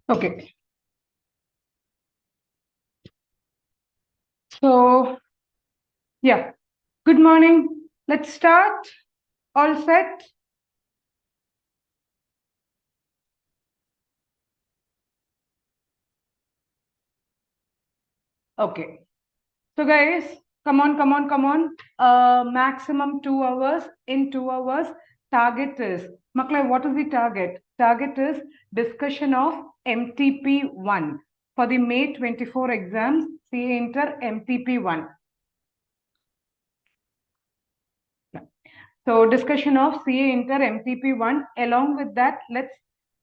Okay. So, yeah. Good morning. Let's start. All set? Okay. So, guys, come on, come on, come on. Maximum 2 hours. In 2 hours, target is, Maklai, what is the target? Target is discussion of MTP1 for the May 24 exams, CA Inter MTP1. So discussion of CA Inter MTP1. Along with that, let's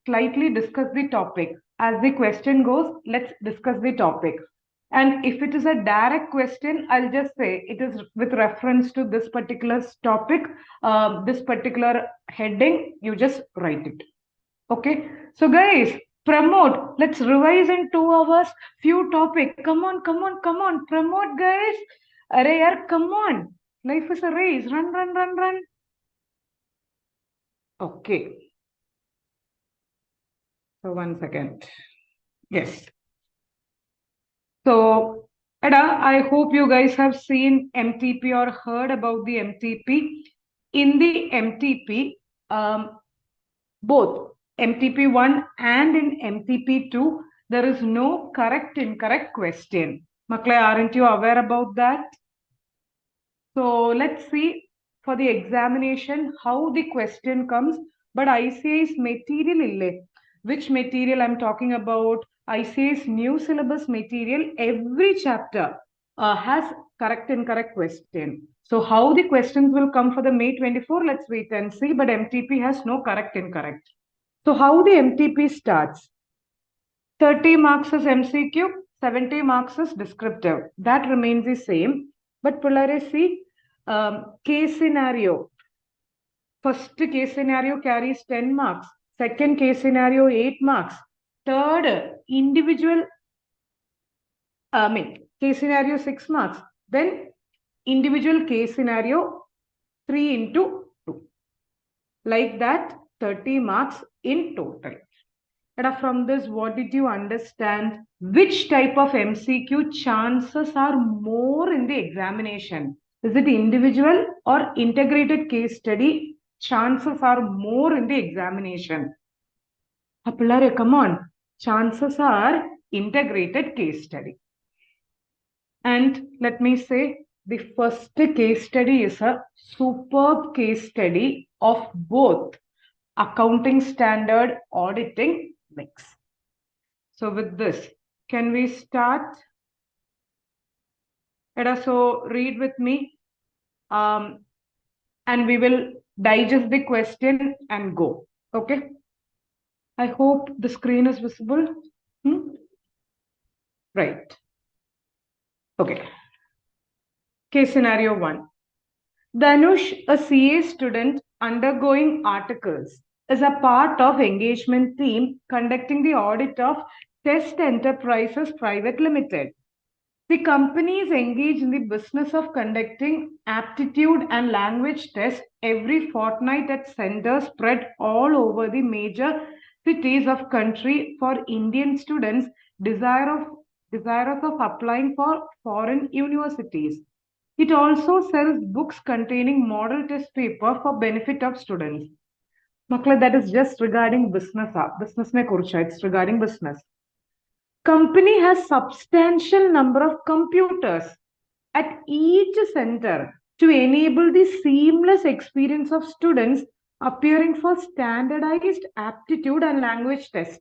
slightly discuss the topic. As the question goes, let's discuss the topic. And if it is a direct question, I'll just say it is with reference to this particular topic, this particular heading, you just write it. Okay. So guys, promote. Let's revise in 2 hours. Few topic. Come on, come on, come on. Promote, guys. Array, yaar, come on. Life is a race. Run, run, run, run. Okay. So 1 second. Yes. So, Ada, I hope you guys have seen MTP or heard about the MTP. In the MTP, both MTP1 and in MTP2, there is no correct, incorrect question. Maklai, aren't you aware about that? So let's see for the examination how the question comes. But ICA's material ille. Which material I'm talking about? ICA's new syllabus material. Every chapter has correct incorrect question. So how the questions will come for the May 24, let's wait and see. But MTP has no correct incorrect. So how the MTP starts? 30 marks is MCQ, 70 marks is descriptive. That remains the same. But Polaris see, case scenario. First case scenario carries 10 marks. Second case scenario, 8 marks. Third, individual, case scenario, 6 marks. Then individual case scenario, 3 into 2. Like that, 30 marks in total. From this, what did you understand? Which type of MCQ chances are more in the examination? Is it individual or integrated case study? Chances are more in the examination. Appalare, come on. Chances are integrated case study. And let me say, the first case study is a superb case study of both accounting standard auditing mix. So with this, can we start? So read with me, and we will digest the question and go. Okay. I hope the screen is visible. Right. Okay. Case scenario 1. Danush, a CA student undergoing articles, is a part of engagement team conducting the audit of Test Enterprises Private Limited. The company is engaged in the business of conducting aptitude and language tests every fortnight at centers spread all over the major cities of country for Indian students desirous of applying for foreign universities. It also sells books containing model test paper for benefit of students. Makla, that is just regarding business. Business mein kurcha, it's regarding business. Company has substantial number of computers at each center to enable the seamless experience of students appearing for standardized aptitude and language test.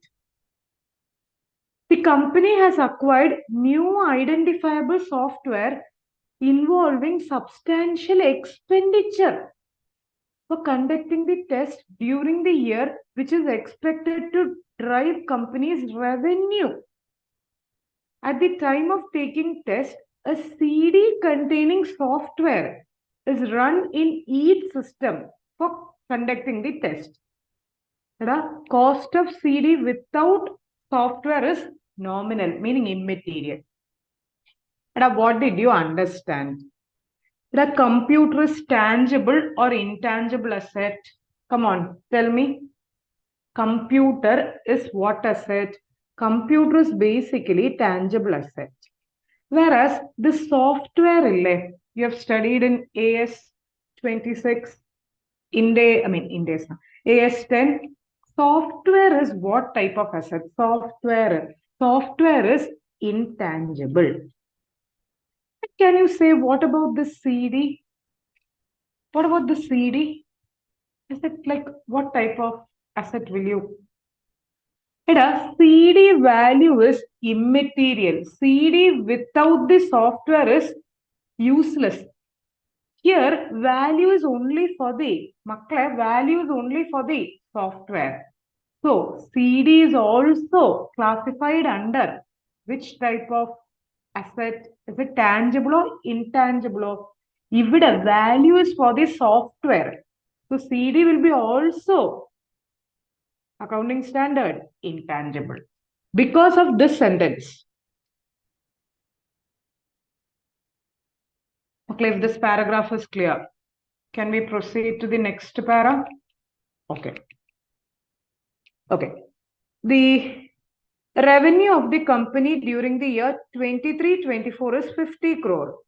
The company has acquired new identifiable software involving substantial expenditure for conducting the test during the year, which is expected to drive company's revenue. At the time of taking test, a CD containing software is run in each system for conducting the test. The cost of CD without software is nominal, meaning immaterial. What did you understand? The computer is tangible or intangible asset? Come on, tell me. Computer is what asset? Computer is basically tangible asset. Whereas the software, you have studied in AS 26, AS 10. Software is what type of asset? Software is intangible. Can you say what about the CD? What about the CD? Is it like what type of asset will you? CD value is immaterial. CD without the software is useless. Here, value is only for the software. So, CD is also classified under which type of asset? Is it tangible or intangible? If the value is for the software, so CD will be also accounting standard intangible. Because of this sentence, okay, if this paragraph is clear, can we proceed to the next para? Okay. The revenue of the company during the year 23-24 is 50 crore.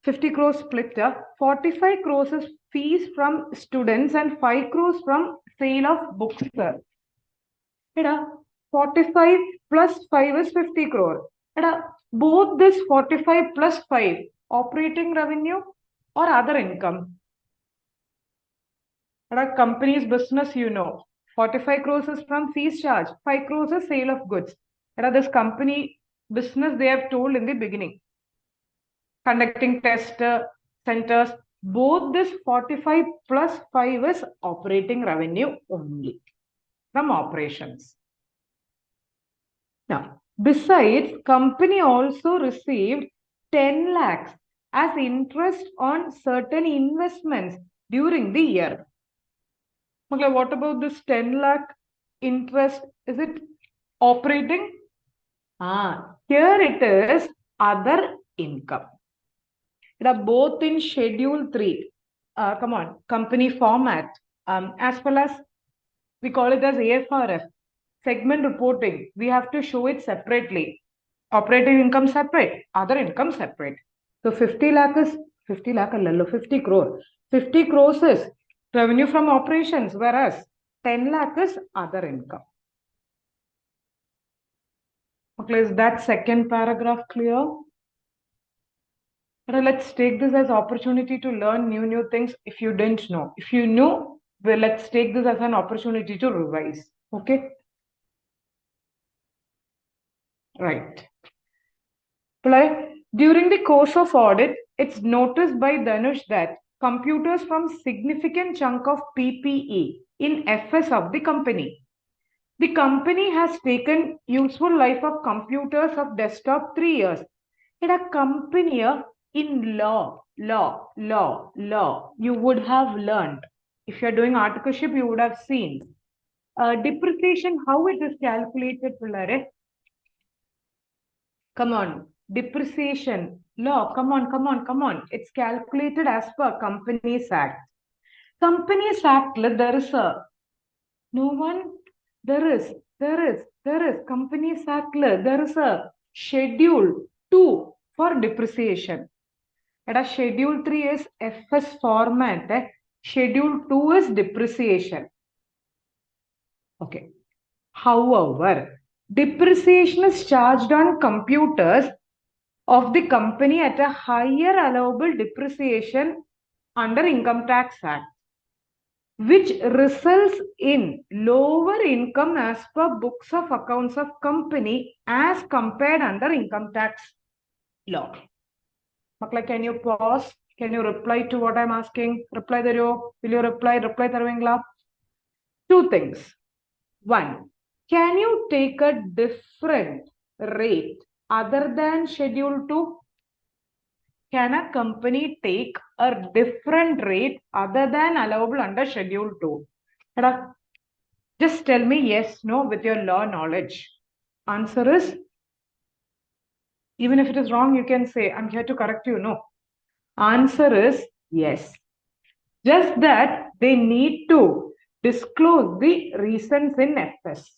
50 crores split up. 45 crores is fees from students and 5 crores from sale of books. 45 plus 5 is 50 crore. Both this 45 plus 5, operating revenue or other income? Company's business, 45 crores is from fees charge, 5 crores is sale of goods. This company business they have told in the beginning. Conducting test centers, both this 45 plus 5 is operating revenue only from operations. Now, besides, company also received 10 lakhs as interest on certain investments during the year. Okay, what about this 10 lakh interest? Is it operating? Here it is other income. Both in Schedule 3, company format, as well as we call it as AFRF, segment reporting. We have to show it separately. Operating income separate, other income separate. So 50 lakh is 50 lakh, 50 crore. 50 crores is revenue from operations, whereas 10 lakh is other income. Okay, is that second paragraph clear? Let's take this as opportunity to learn new things if you didn't know. If you know, well, let's take this as an opportunity to revise. Okay? Right. During the course of audit, it's noticed by Dhanush that computers form significant chunk of PPE in FS of the company. The company has taken useful life of computers of desktop 3 years. In a company in law, you would have learned. If you're doing articleship, you would have seen. Depreciation, how it is calculated, Pillare? Come on. Depreciation, law, come on. It's calculated as per Companies Act. Companies Act, there is a... No one? There is. Companies Act, there is a Schedule 2 for depreciation. Schedule 3 is FS format. Schedule 2 is depreciation. Okay. However, depreciation is charged on computers of the company at a higher allowable depreciation under Income Tax Act, which results in lower income as per books of accounts of company as compared under income tax law. Can you pause? Can you reply to what I'm asking? Reply Will you reply? Reply Tarvingla. Two things. One, can you take a different rate other than Schedule 2? Can a company take a different rate other than allowable under Schedule 2? Just tell me yes, no with your law knowledge. Answer is, even if it is wrong, you can say, I'm here to correct you. No. Answer is yes. Just that they need to disclose the reasons in FS.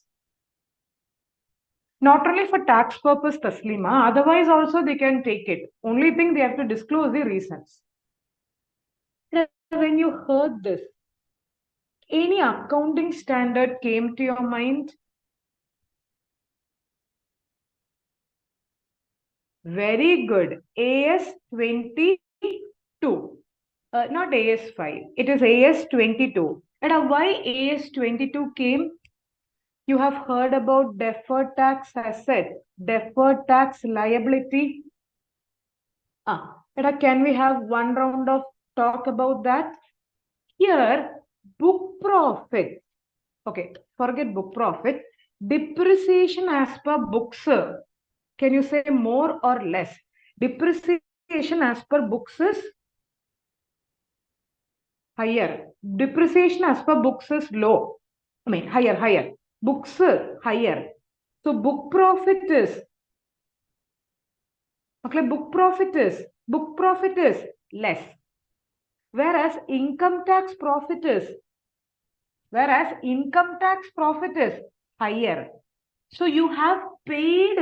Not only for tax purpose, Taslima, otherwise also they can take it. Only thing they have to disclose the reasons. When you heard this, any accounting standard came to your mind? Very good. AS 22. Not AS 5. It is AS 22. And why AS 22 came? You have heard about deferred tax asset, deferred tax liability. Can we have one round of talk about that? Here, book profit. Okay, forget book profit. Depreciation as per books. Can you say more or less? Depreciation as per books is higher. Depreciation as per books is low. I mean, higher. Books higher. So book profit is, okay, book profit is less. Whereas income tax profit is higher. So you have paid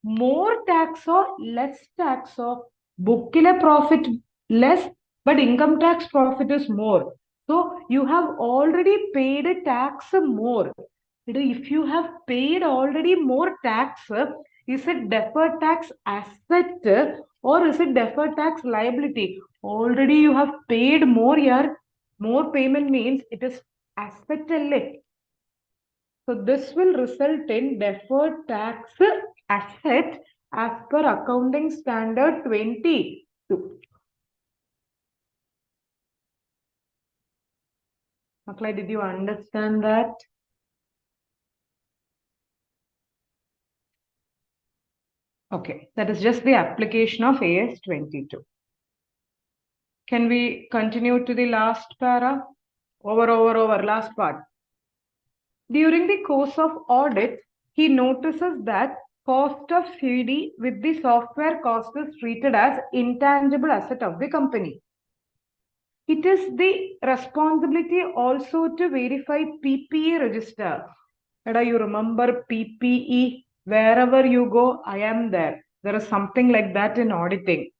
more tax or less tax or bookile profit less, but income tax profit is more. So you have already paid a tax more. If you have paid already more tax, is it deferred tax asset or is it deferred tax liability? Already you have paid more here. More payment means it is asset. So this will result in deferred tax asset as per accounting standard 22. Maklai, did you understand that? Okay, that is just the application of AS 22. Can we continue to the last para? Over, last part. During the course of audit, he notices that cost of CD with the software cost is treated as intangible asset of the company. It is the responsibility also to verify PPE register. You remember PPE? Wherever you go, I am there. There is something like that in auditing.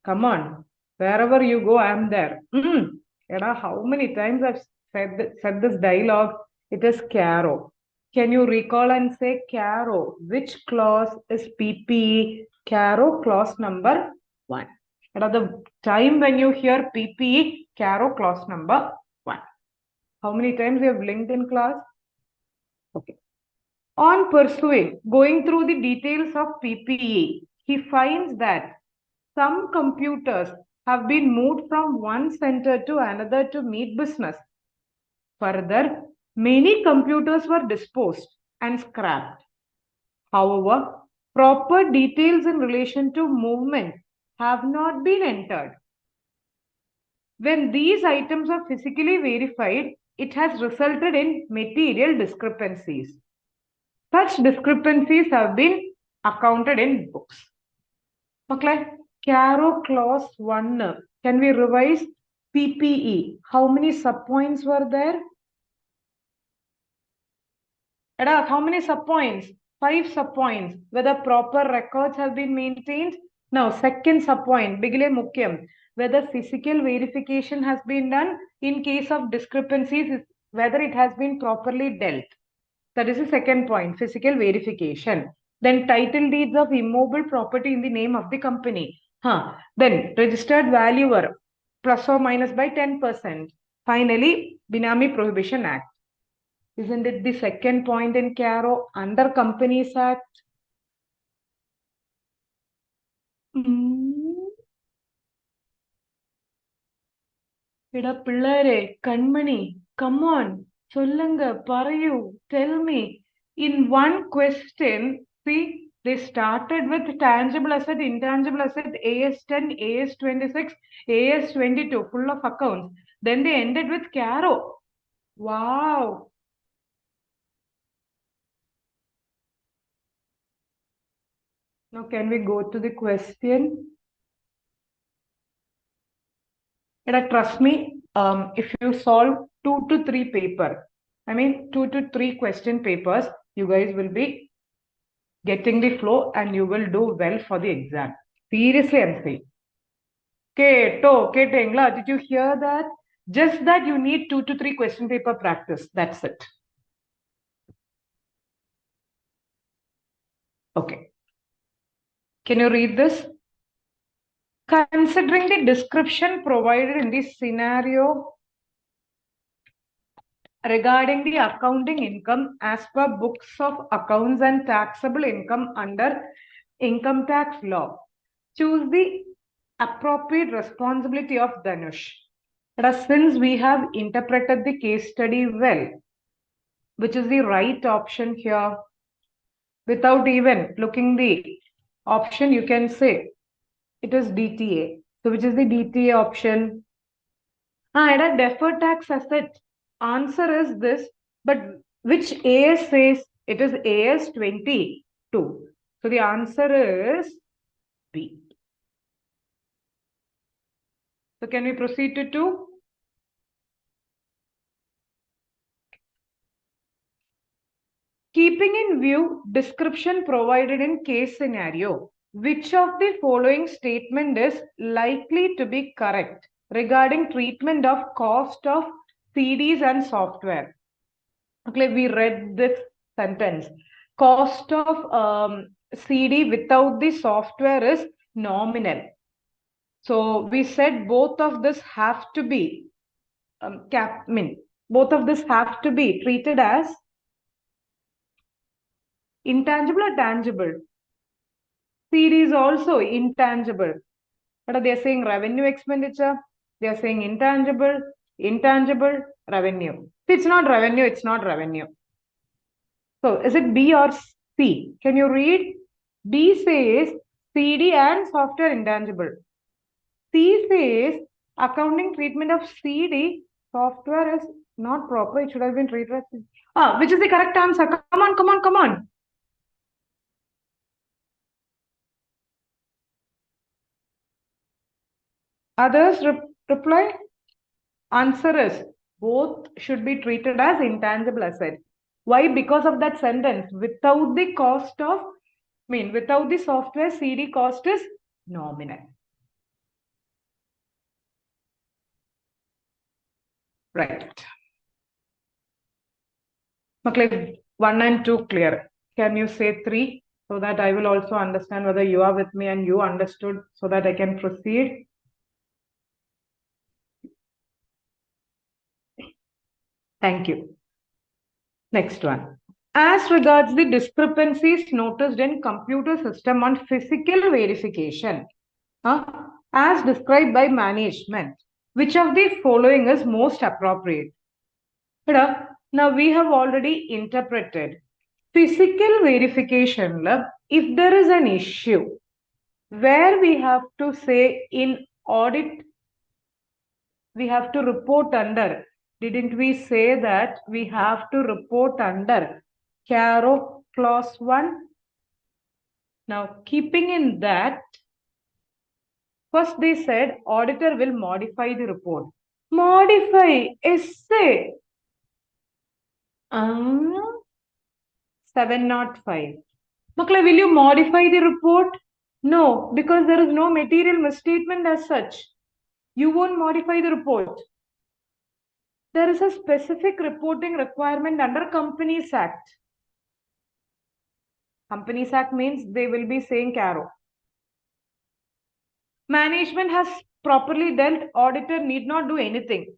Come on. Wherever you go, I am there. How many times I've said this dialogue? It is CARO. Can you recall and say CARO? Which clause is PPE? CARO clause number 1. At the time when you hear PPE, CARO clause number 1. How many times you have linked in class? Okay. On pursuing, going through the details of PPE, he finds that some computers have been moved from one center to another to meet business. Further, many computers were disposed and scrapped. However, proper details in relation to movement have not been entered. When these items are physically verified, it has resulted in material discrepancies. Such discrepancies have been accounted in books. Okay, CARO clause 1. Can we revise PPE? How many subpoints were there? How many subpoints? 5 subpoints. Whether proper records have been maintained. Now, second subpoint, bigile mukyam. Whether physical verification has been done in case of discrepancies, whether it has been properly dealt. That is the second point, physical verification. Then title deeds of immobile property in the name of the company. Then registered valuer, plus or minus by 10%. Finally, Binami Prohibition Act. Isn't it the second point in CARO under Companies Act? Pillare, Kanmani, come on, Sollanga, Parayu, tell me. In one question, see, they started with tangible asset, intangible asset, AS10, AS26, AS22, full of accounts. Then they ended with CARO. Wow. Now, can we go to the question? Trust me, if you solve 2 to 3 paper, I mean 2 to 3 question papers, you guys will be getting the flow and you will do well for the exam. Seriously, I'm saying. Tengla, did you hear that? Just that you need 2 to 3 question paper practice. That's it. Okay. Can you read this? Considering the description provided in this scenario regarding the accounting income as per books of accounts and taxable income under income tax law, choose the appropriate responsibility of Dhanush. Since we have interpreted the case study well, which is the right option here, without even looking the option, you can say it is DTA. So which is the DTA option? At deferred tax asset. Answer is this, but which AS says it is AS 22. So the answer is B. So can we proceed to 2? Keeping in view description provided in case scenario, which of the following statement is likely to be correct regarding treatment of cost of CDs and software? Okay, we read this sentence. Cost of CD without the software is nominal. So we said both of this have to be both of this have to be treated as intangible or tangible. CD is also intangible. But they are saying revenue expenditure. They are saying intangible, revenue. If it's not revenue, it's not revenue. So is it B or C? Can you read? B says CD and software intangible. C says accounting treatment of CD software is not proper. It should have been treated as which is the correct answer? Come on, come on, come on. Others reply. Answer is both should be treated as intangible asset. Why? Because of that sentence. Without the cost of, without the software, CD cost is nominal. Right. Okay, 1 and 2 clear. Can you say 3 so that I will also understand whether you are with me and you understood so that I can proceed? Thank you. Next one. As regards the discrepancies noticed in computer system on physical verification, as described by management, which of the following is most appropriate? Now we have already interpreted physical verification. If there is an issue where we have to say in audit, we have to report under. Didn't we say that we have to report under CARO clause 1? Now, keeping in that, first they said auditor will modify the report. Modify, essay. 705. Makla, will you modify the report? No, because there is no material misstatement as such. You won't modify the report. There is a specific reporting requirement under Companies Act. Companies Act means they will be saying CARO. Management has properly dealt, auditor need not do anything.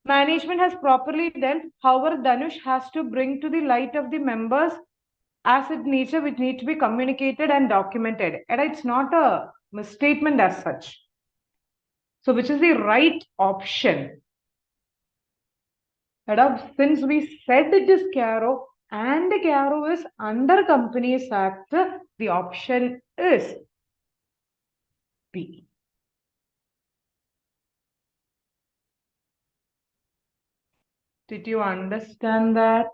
Management has properly dealt, however, Dhanush has to bring to the light of the members as its nature which need to be communicated and documented. And it's not a misstatement as such. So which is the right option? Since we said it is CARO and CARO is under Companies Act, the option is B. Did you understand that?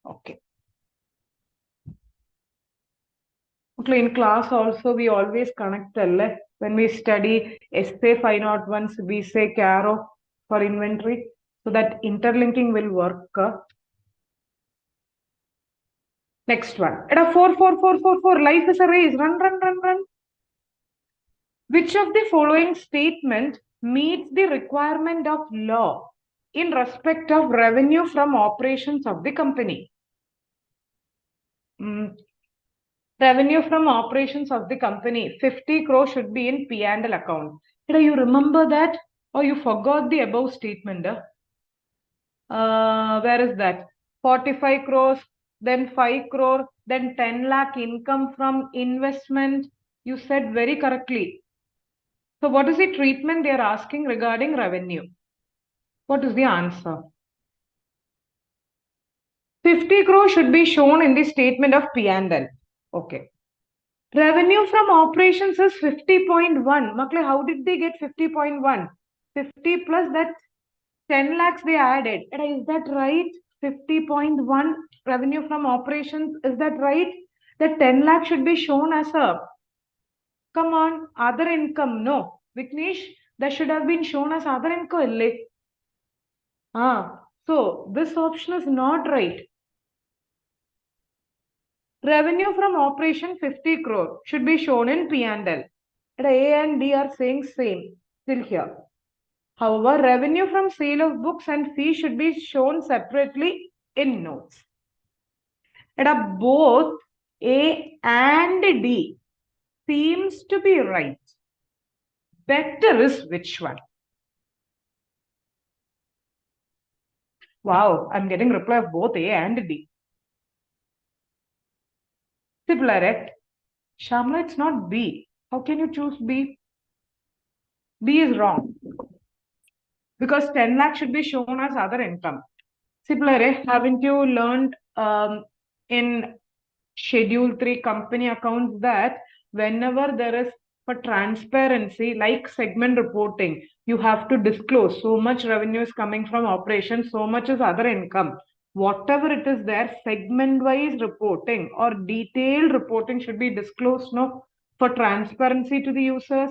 Okay. Okay, in class also we always connect L. When we study essay 501, we say CARO for inventory. so that interlinking will work. Next one. At a 4, 4, 4, 4, 4. Life is a race. Run, run, run, run. Which of the following statement meets the requirement of law in respect of revenue from operations of the company? Revenue from operations of the company, 50 crore should be in P&L account. Did you remember that? Or you forgot the above statement? Where is that? 45 crores, then 5 crore, then 10 lakh income from investment. You said very correctly. So what is the treatment they are asking regarding revenue? What is the answer? 50 crore should be shown in the statement of P&L. Okay. Revenue from operations is 50.1. Makle, how did they get 50.1? 50 plus that 10 lakhs they added. Is that right? 50.1 revenue from operations. Is that right? The 10 lakh should be shown as a, come on, other income. No. Vignesh, that should have been shown as other income. So this option is not right. Revenue from operation 50 crore should be shown in P&L. A and D are saying same till here. However, revenue from sale of books and fees should be shown separately in notes. Both A and D seems to be right. Better is which one? Wow, I'm getting reply of both A and D. Similar, Shamla, it's not B. How can you choose B? B is wrong. Because 10 lakh should be shown as other income. Similar, haven't you learned in Schedule 3 company accounts that whenever there is for transparency, like segment reporting, you have to disclose so much revenue is coming from operations, so much is other income. Whatever it is there, segment-wise reporting or detailed reporting should be disclosed, no, for transparency to the users.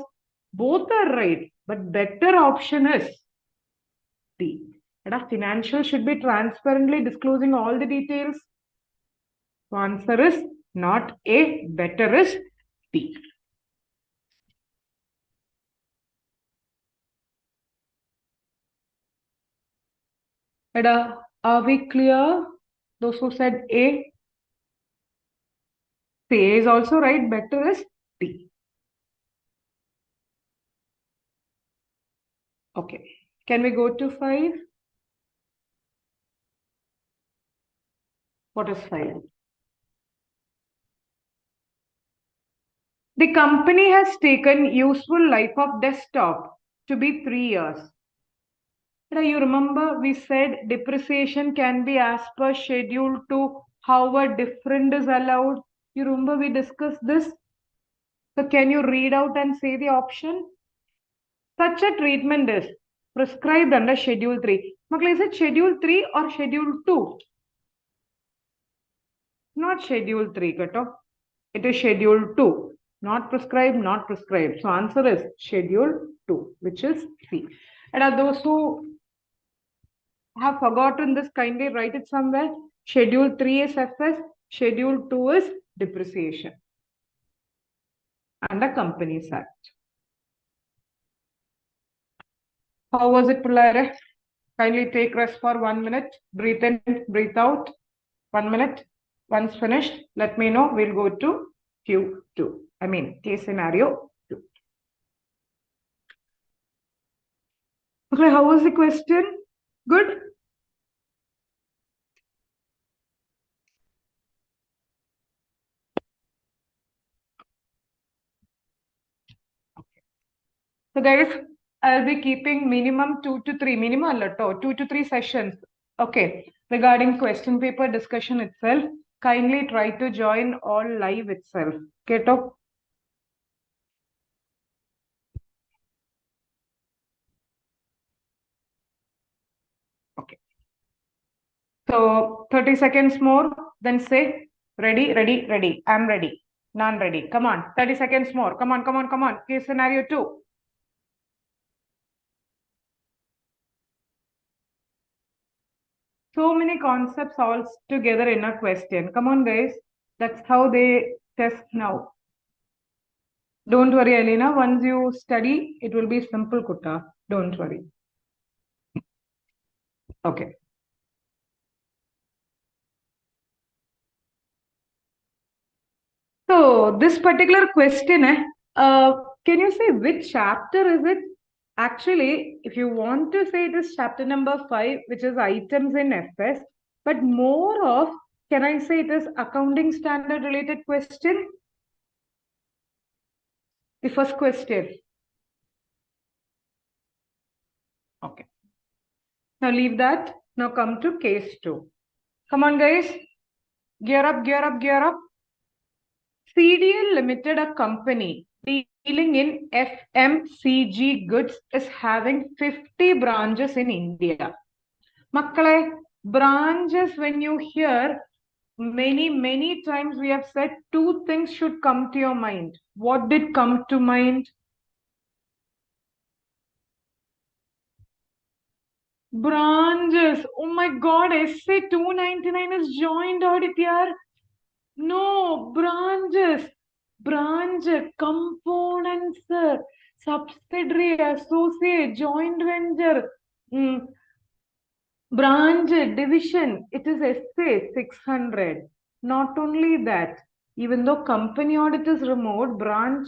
Both are right, but better option is D. Financial should be transparently disclosing all the details. So answer is not A, better is D. Are we clear? Those who said A, say A is also right, better is D. Okay, can we go to 5? What is 5? The company has taken useful life of desktop to be 3 years. You remember we said depreciation can be as per schedule 2, however different is allowed. You remember we discussed this? So can you read out and say the option? Such a treatment is prescribed under Schedule 3. Makla, is it Schedule 3 or Schedule 2? Not Schedule 3, Gato. It is Schedule 2. Not prescribed, not prescribed. So answer is Schedule 2, which is C. And are those who have forgotten this, kindly write it somewhere. Schedule 3 is FS. Schedule 2 is depreciation under Companies Act. How was it, Pulare? Kindly take rest for 1 minute. Breathe in, breathe out. 1 minute. Once finished, let me know. We'll go to Q2. Case scenario 2. Okay, how was the question? Good? So guys, I'll be keeping minimum 2 to 3, minimum 2 to 3 sessions. Okay, regarding question paper discussion itself, kindly try to join all live itself. Okay, talk. Okay. So 30 seconds more, then say ready, ready, ready. I'm ready. None ready. Come on, 30 seconds more. Come on, come on, come on. Case scenario 2. So many concepts all together in a question. Come on, guys. That's how they test now. Don't worry, Alina. Once you study, it will be simple, Kutta. Don't worry. Okay. So this particular question, can you say which chapter is it? Actually, if you want to say it is chapter number 5, which is items in FS, but more of, can I say it is accounting standard related question? The first question. Okay. Now leave that. Now come to case 2. Come on, guys. Gear up, gear up, gear up. CDL Limited, a company dealing in FMCG goods, is having 50 branches in India. Makkale, branches, when you hear many times we have said two things should come to your mind. What did come to mind? Branches. Oh my God, SA 299 is joint audit here. No, branches. Branch, components, subsidiary, associate, joint venture, branch, division. It is SA 600. Not only that, even though company audit is removed, branch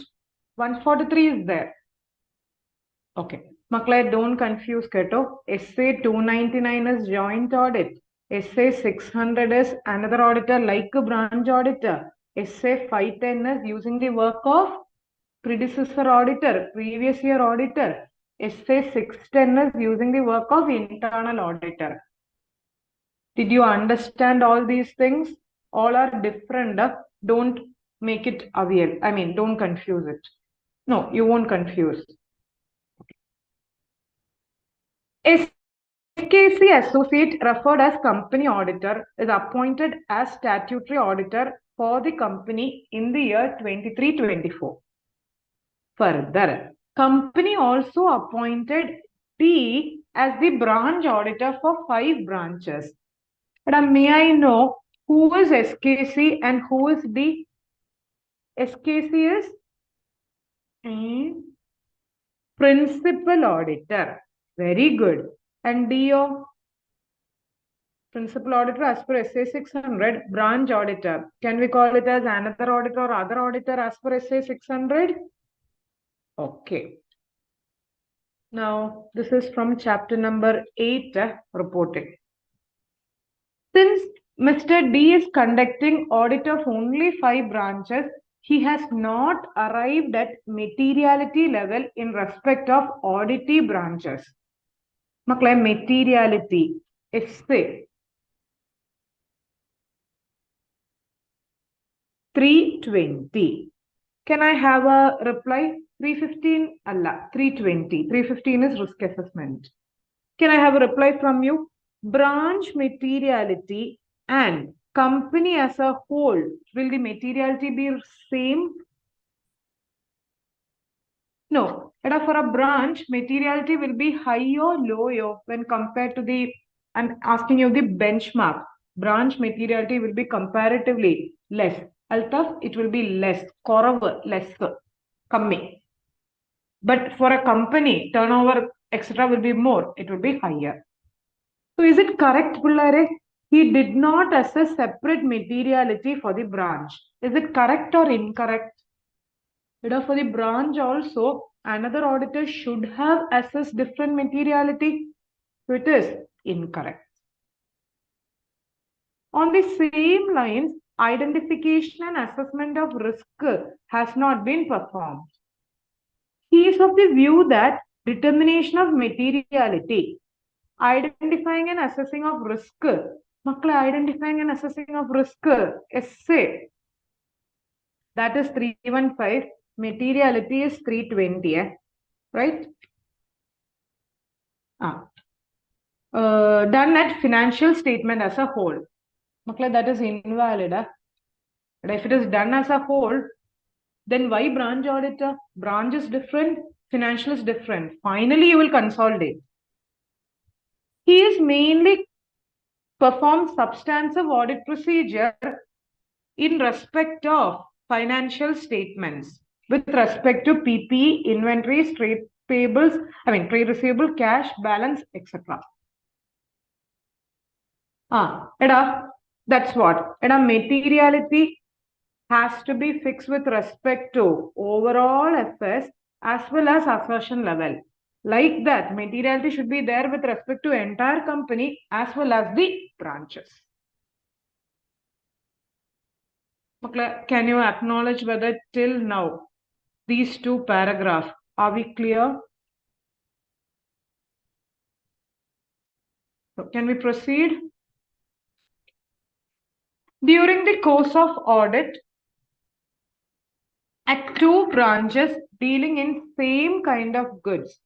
143 is there. Okay. Maklai, don't confuse, Keto. SA 299 is joint audit. SA 600 is another auditor like a branch auditor. SA 510 is using the work of predecessor auditor, previous year auditor. SA 610 is using the work of internal auditor. Did you understand all these things? All are different. Don't make it aware. I mean, don't confuse it. No, you won't confuse. SKC Associate, referred as Company Auditor, is appointed as statutory auditor for the company in the year 23-24. Further, company also appointed D as the branch auditor for 5 branches. But may I know who is SKC and who is D? SKC is principal auditor. Very good. And DO? Principal auditor as per SA 600, branch auditor. Can we call it as another auditor or other auditor as per SA 600? Okay. Now, this is from chapter number 8, reporting. Since Mr. D is conducting audit of only 5 branches, he has not arrived at materiality level in respect of auditee branches. Maklai, materiality. SA 320. Can I have a reply? 315? Allah, 320. 315 is risk assessment. Can I have a reply from you? Branch materiality and company as a whole, will the materiality be same? No. For a branch, materiality will be high or low when compared to the, I'm asking you the benchmark. Branch materiality will be comparatively less. Altaf, it will be less. Korav, less. Kammi. But for a company, turnover, etc. will be more. It will be higher. So is it correct, Pullare? He did not assess separate materiality for the branch. Is it correct or incorrect? For the branch also, another auditor should have assessed different materiality. So it is incorrect. On the same lines, identification and assessment of risk has not been performed. He is of the view that determination of materiality, identifying and assessing of risk, identifying and assessing of risk, essay, that is 315, materiality is 320, right? Done at financial statement as a whole. That is invalid. But if it is done as a whole, then why branch auditor? Branch is different, financial is different. Finally, you will consolidate. He is mainly perform substantive audit procedure in respect of financial statements with respect to PPE, inventories, trade payables, trade receivable, cash, balance, etc. That's what. Materiality has to be fixed with respect to overall FS as well as assertion level. Like that, materiality should be there with respect to entire company as well as the branches. Can you acknowledge whether till now these two paragraphs, are we clear? So can we proceed? During the course of audit, at two branches dealing in same kind of goods,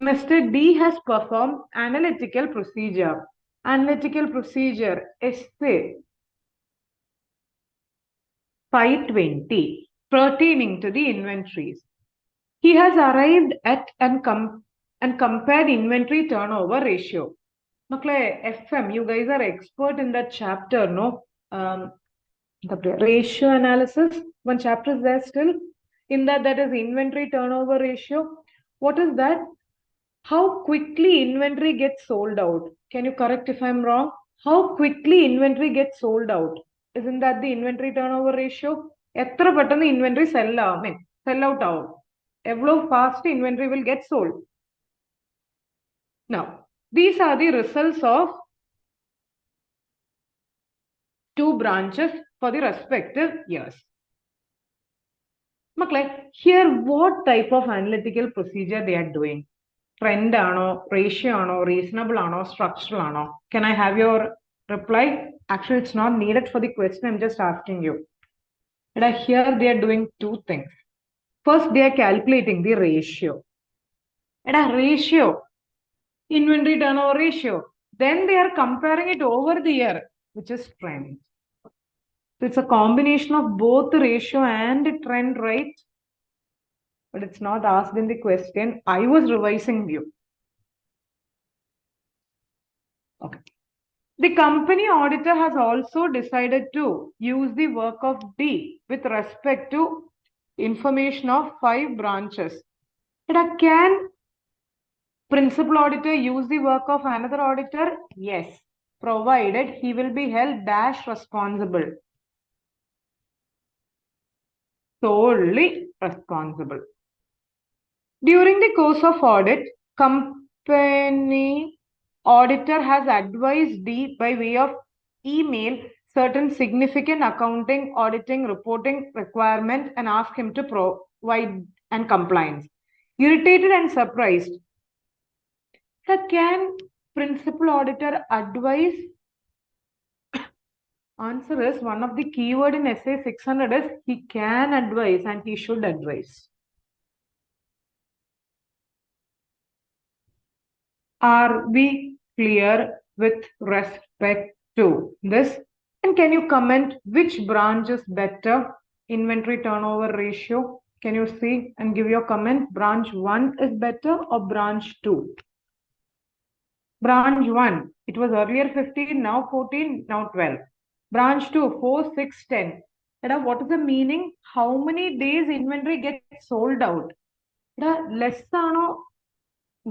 Mr. D has performed analytical procedure. Analytical procedure essay 520 pertaining to the inventories. He has arrived at and compared inventory turnover ratio. FM, you guys are expert in that chapter, no? The ratio analysis. One chapter is there still. In that is inventory turnover ratio. What is that? How quickly inventory gets sold out. Can you correct if I'm wrong? How quickly inventory gets sold out. Isn't that the inventory turnover ratio? Etra button the inventory sell out. Evlo fast inventory will get sold. Now, these are the results of two branches for the respective years. Here, what type of analytical procedure they are doing? Trend ano, ratio ano, reasonable ano, structural ano? Can I have your reply? Actually, it's not needed for the question. I'm just asking you. Here they are doing two things. First, they are calculating the ratio. Ratio, inventory turnover ratio. Then they are comparing it over the year, which is trend. So it's a combination of both the ratio and the trend, right? But it's not asked in the question. I was revising you. Okay. The company auditor has also decided to use the work of D with respect to information of 5 branches. Can principal auditor use the work of another auditor? Yes, provided he will be held dash responsible. Solely responsible. During the course of audit, company auditor has advised D by way of email certain significant accounting, auditing, reporting requirement and asked him to provide and compliance. Irritated and surprised. Can principal auditor advise? Answer is one of the keyword in essay 600 is he can advise and he should advise. Are we clear with respect to this? And can you comment which branch is better? Inventory turnover ratio. Can you see and give your comment? Branch 1 is better or branch 2? Branch 1, it was earlier 15, now 14, now 12. Branch 2, 4, 6, 10. What is the meaning? How many days inventory gets sold out? Less ano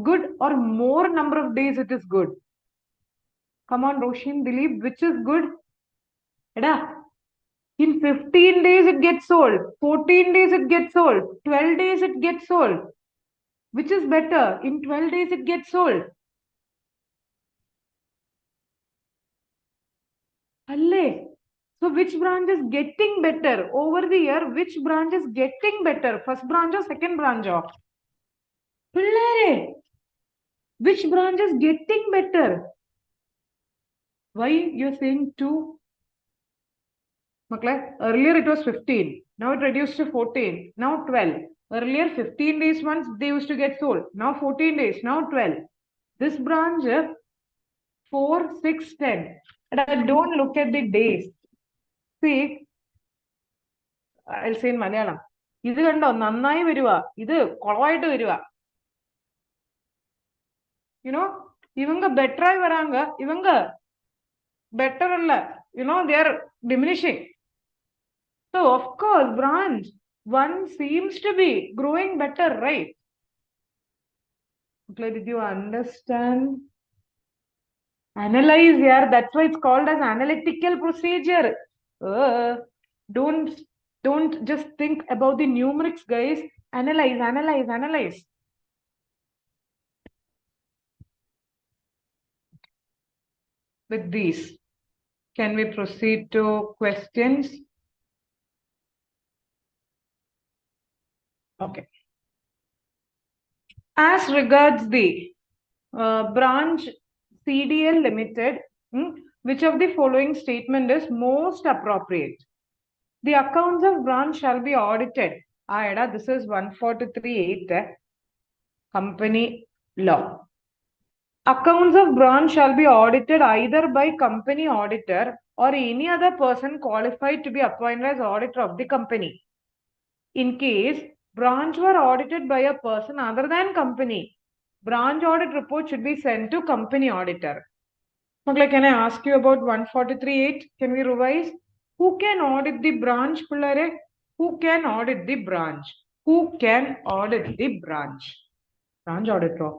good or more number of days it is good? Come on, Roshin, Dilip, which is good? In 15 days it gets sold, 14 days it gets sold, 12 days it gets sold. Which is better? In 12 days it gets sold. So which branch is getting better? Over the year, which branch is getting better? First branch or second branch? Which branch is getting better? Why you're saying 2? Earlier it was 15. Now it reduced to 14. Now 12. Earlier 15 days once they used to get sold. Now 14 days. Now 12. This branch 4, 6, 10. And don't look at the days. See, I'll say in Malayalam. ഇത് കണ്ടോ നന്നായി വരുക ഇത് കുളവായിട്ട് വരുക you know ഇവങ്ക ബെറ്ററായി വരാങ്ക ഇവങ്ക better, they are diminishing. So, of course, branch one seems to be growing better, right? Okay, did you understand? Analyze, yeah, that's why it's called as analytical procedure. Uh, don't don't just think about the numerics, guys. Analyze, analyze, analyze. With these, can we proceed to questions? Okay. As regards the branch CDL Limited, which of the following statement is most appropriate? The accounts of branch shall be audited. This is 143.8 company law. Accounts of branch shall be audited either by company auditor or any other person qualified to be appointed as auditor of the company. In case branch were audited by a person other than company, branch audit report should be sent to company auditor. Okay, can I ask you about 143.8? Can we revise? Who can audit the branch, Pullare? Who can audit the branch? Who can audit the branch? Branch auditor.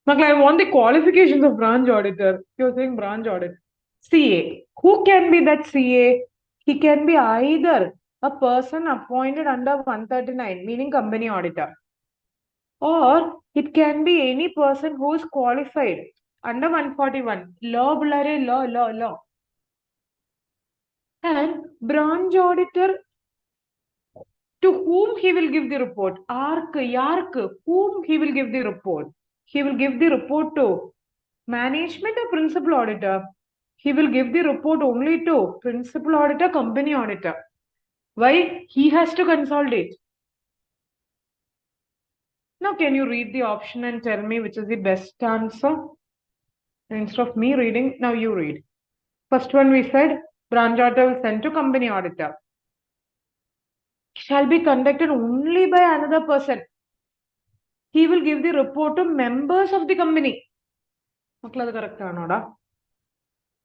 Makla, I want the qualifications of branch auditor. You're saying branch audit. CA. Who can be that CA? He can be either a person appointed under 139, meaning company auditor, or it can be any person who is qualified under 141. Law, bulare, law. And branch auditor, to whom he will give the report? Yark, whom he will give the report? He will give the report to management or principal auditor. He will give the report only to principal auditor, company auditor. Why? He has to consolidate. Now, can you read the option and tell me which is the best answer? Instead of me reading, now you read. First one we said, branch auditor will send to company auditor. Shall be conducted only by another person. He will give the report to members of the company. Correct?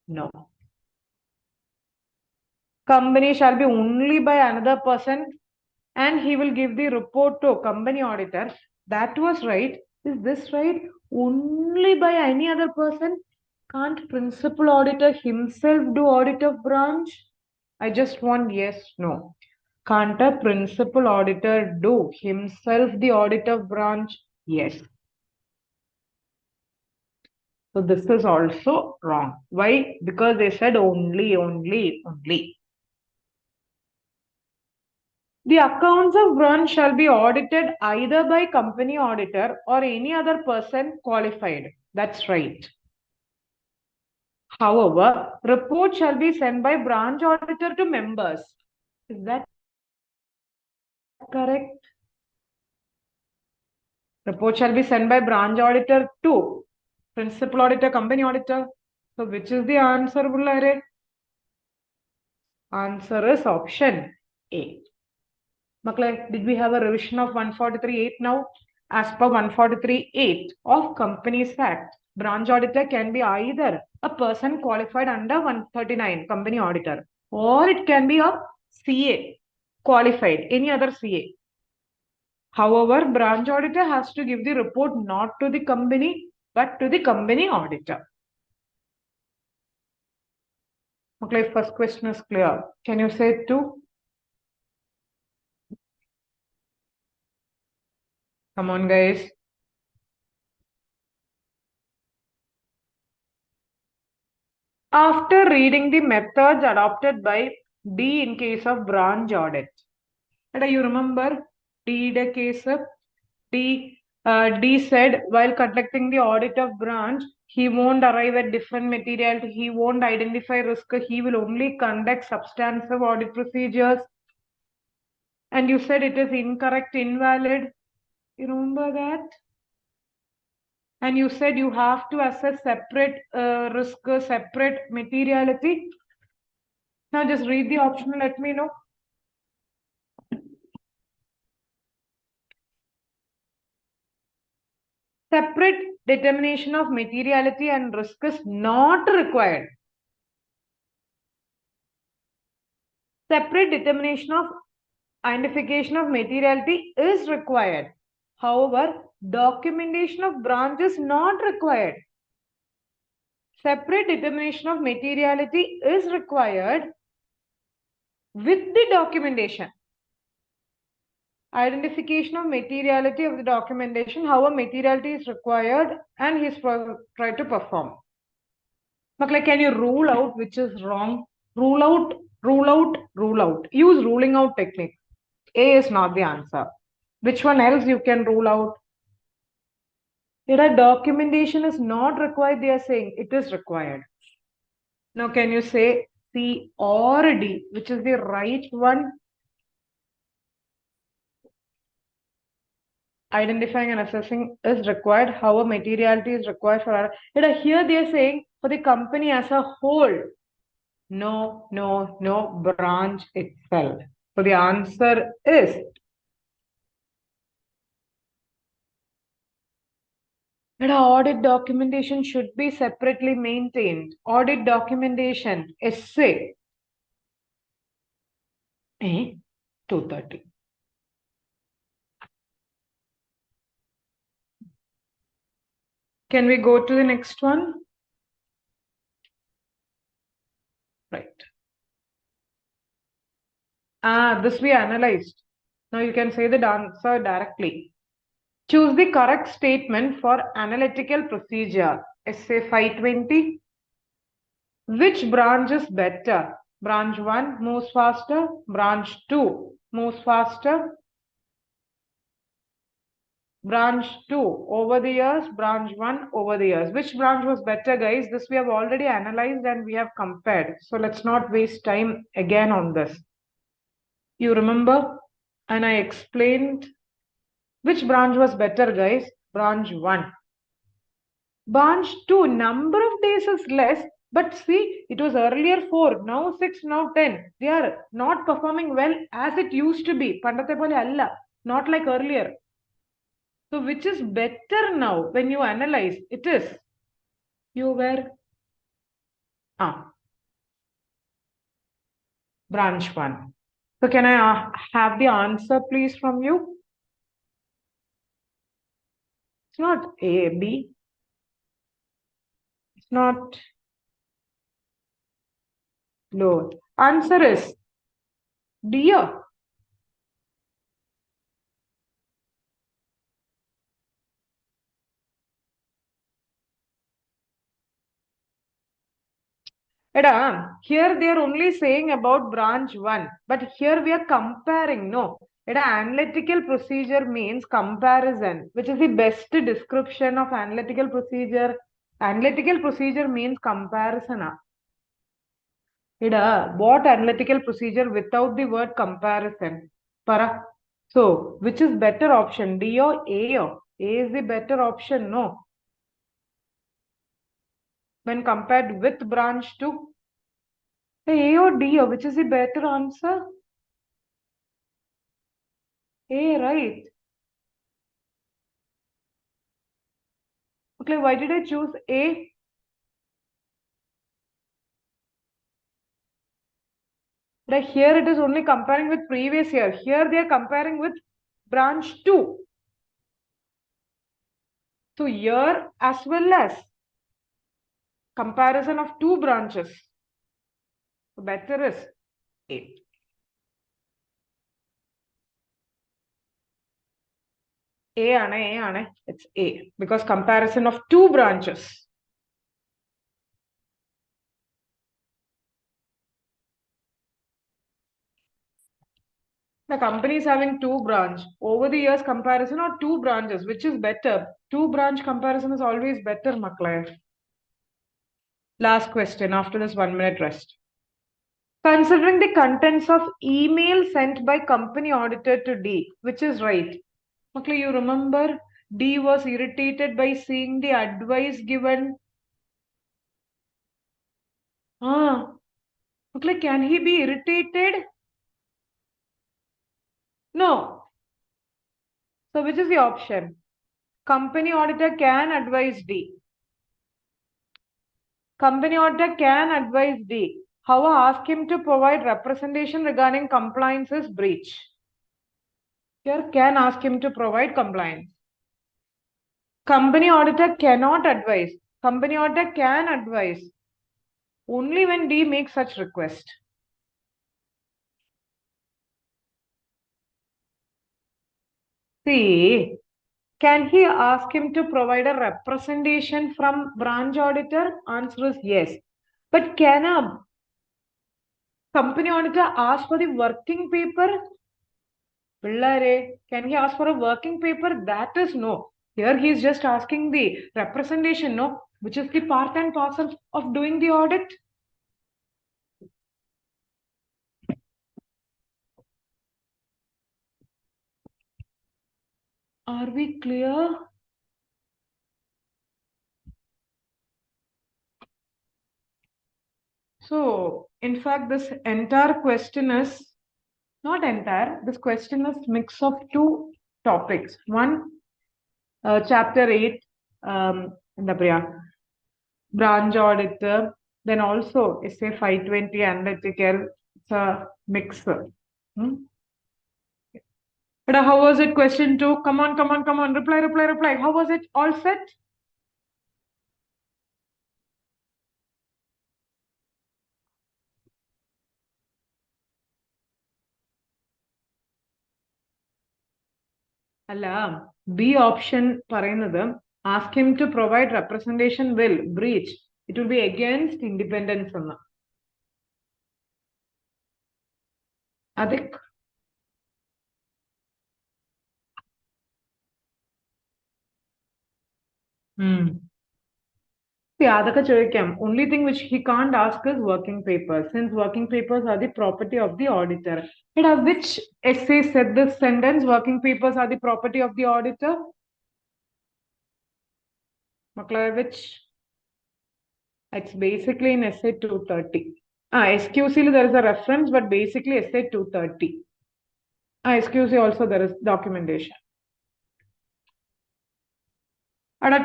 No. Company shall be only by another person and he will give the report to company auditor. That was right. Is this right? Only by any other person? Can't principal auditor himself do audit of branch? I just want yes, no. Can't a principal auditor do himself the audit of branch? Yes. So this is also wrong. Why? Because they said only. The accounts of branch shall be audited either by company auditor or any other person qualified. That's right. However, report shall be sent by branch auditor to members. Is that correct? Report shall be sent by branch auditor to principal auditor, company auditor. So which is the answer, Bullare? Answer is option A. Makle, did we have a revision of 143.8 now? As per 143.8 of Companies Act, branch auditor can be either a person qualified under 139 company auditor or it can be a CA qualified, any other CA. However, branch auditor has to give the report not to the company but to the company auditor. Okay, first question is clear. Can you say it too? Come on, guys. After reading the methods adopted by D in case of branch audit, you remember D the case of D. D said while conducting the audit of branch, he won't arrive at different materiality, he won't identify risk, he will only conduct substantive audit procedures. And you said it is incorrect, invalid. You remember that? And you said you have to assess separate risk, separate materiality. Now just read the option and let me know. Separate determination of materiality and risk is not required. Separate determination of identification of materiality is required. However, documentation of branch is not required. Separate determination of materiality is required with the documentation. Identification of materiality of the documentation, however, materiality is required and he is tried to perform. But like, can you rule out which is wrong? Rule out, rule out, rule out. Use ruling out technique. A is not the answer. Which one else you can rule out? If documentation is not required, they are saying it is required. Now, can you say C or D, which is the right one? Identifying and assessing is required. However, materiality is required for here they are saying for the company as a whole. No, no, no, branch itself. So the answer is that audit documentation should be separately maintained. Audit documentation, essay. 230. Can we go to the next one? Right. This we analyzed. Now you can say the answer directly. Choose the correct statement for analytical procedure. Essay 520. Which branch is better? Branch 1 moves faster. Branch 2 moves faster. Branch 2 over the years. Branch 1 over the years. Which branch was better, guys? This we have already analyzed and we have compared. So let's not waste time again on this. You remember? And I explained which branch was better, guys? Branch 1. Branch 2, number of days is less, but see, it was earlier 4, now 6, now 10. They are not performing well as it used to be. Pandate pole alla, not like earlier. So which is better now when you analyze? It is. You were branch 1. So can I have the answer please from you? It's not A, B. It's not low. Answer is D. Here they are only saying about branch 1, but here we are comparing. No, analytical procedure means comparison, which is the best description of analytical procedure. Analytical procedure means comparison. What analytical procedure without the word comparison? Para. So, which is better option, D or A? A is the better option, no? When compared with branch 2. A or D, which is the better answer? A, right? Okay, why did I choose A? Like here it is only comparing with previous year. Here they are comparing with branch 2. So year as well as comparison of 2 branches. So better is A. A, it's A because comparison of 2 branches. The company is having 2 branch. Over the years comparison or 2 branches, which is better? 2 branch comparison is always better, Maklai. Last question after this 1 minute rest. Considering the contents of email sent by company auditor to D, which is right. Okay, you remember D was irritated by seeing the advice given. Okay, can he be irritated? No. So which is the option? Company auditor can advise D. Company auditor can advise D. How ask him to provide representation regarding compliance's breach. Here can ask him to provide compliance. Company auditor cannot advise. Company auditor can advise only when D makes such request. C. Can he ask him to provide a representation from branch auditor? Answer is yes. But can a company auditor ask for the working paper? Can he ask for a working paper? That is no. Here he is just asking the representation, no, which is the part and parcel of doing the audit. Are we clear? So, in fact, this entire question is not entire. This question is mix of two topics. One, chapter 8, branch auditor, then also essay 520 analytical. It's a mix. Hmm? But how was it? Question 2. Come on, come on, come on. Reply, reply, reply. How was it? All set? അല്ല B option പറയുന്നത് ask him to provide representation will breach. It will be against independence എന്ന്. Adik? See, അതൊക്കെ ചോദിക്കാം. Only thing which he can't ask is working papers, since working papers are the property of the auditor. Which essay said this sentence? Working papers are the property of the auditor. Which? It's basically in essay 230. SQC there is a reference, but basically essay 230. SQC also there is documentation.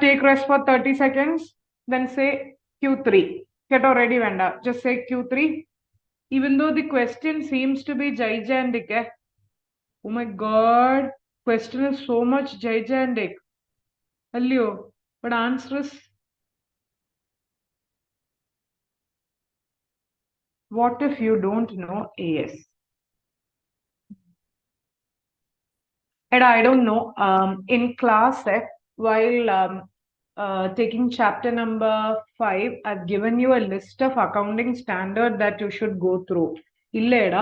Take rest for 30 seconds. Then say Q3. Get already Venda. Just say Q3. Even though the question seems to be gigantic. Oh my god. Question is so much gigantic. Hello. But answer is what if you don't know AS? And I don't know. In class, while taking chapter number 5, I've given you a list of accounting standard that you should go through. Illeda.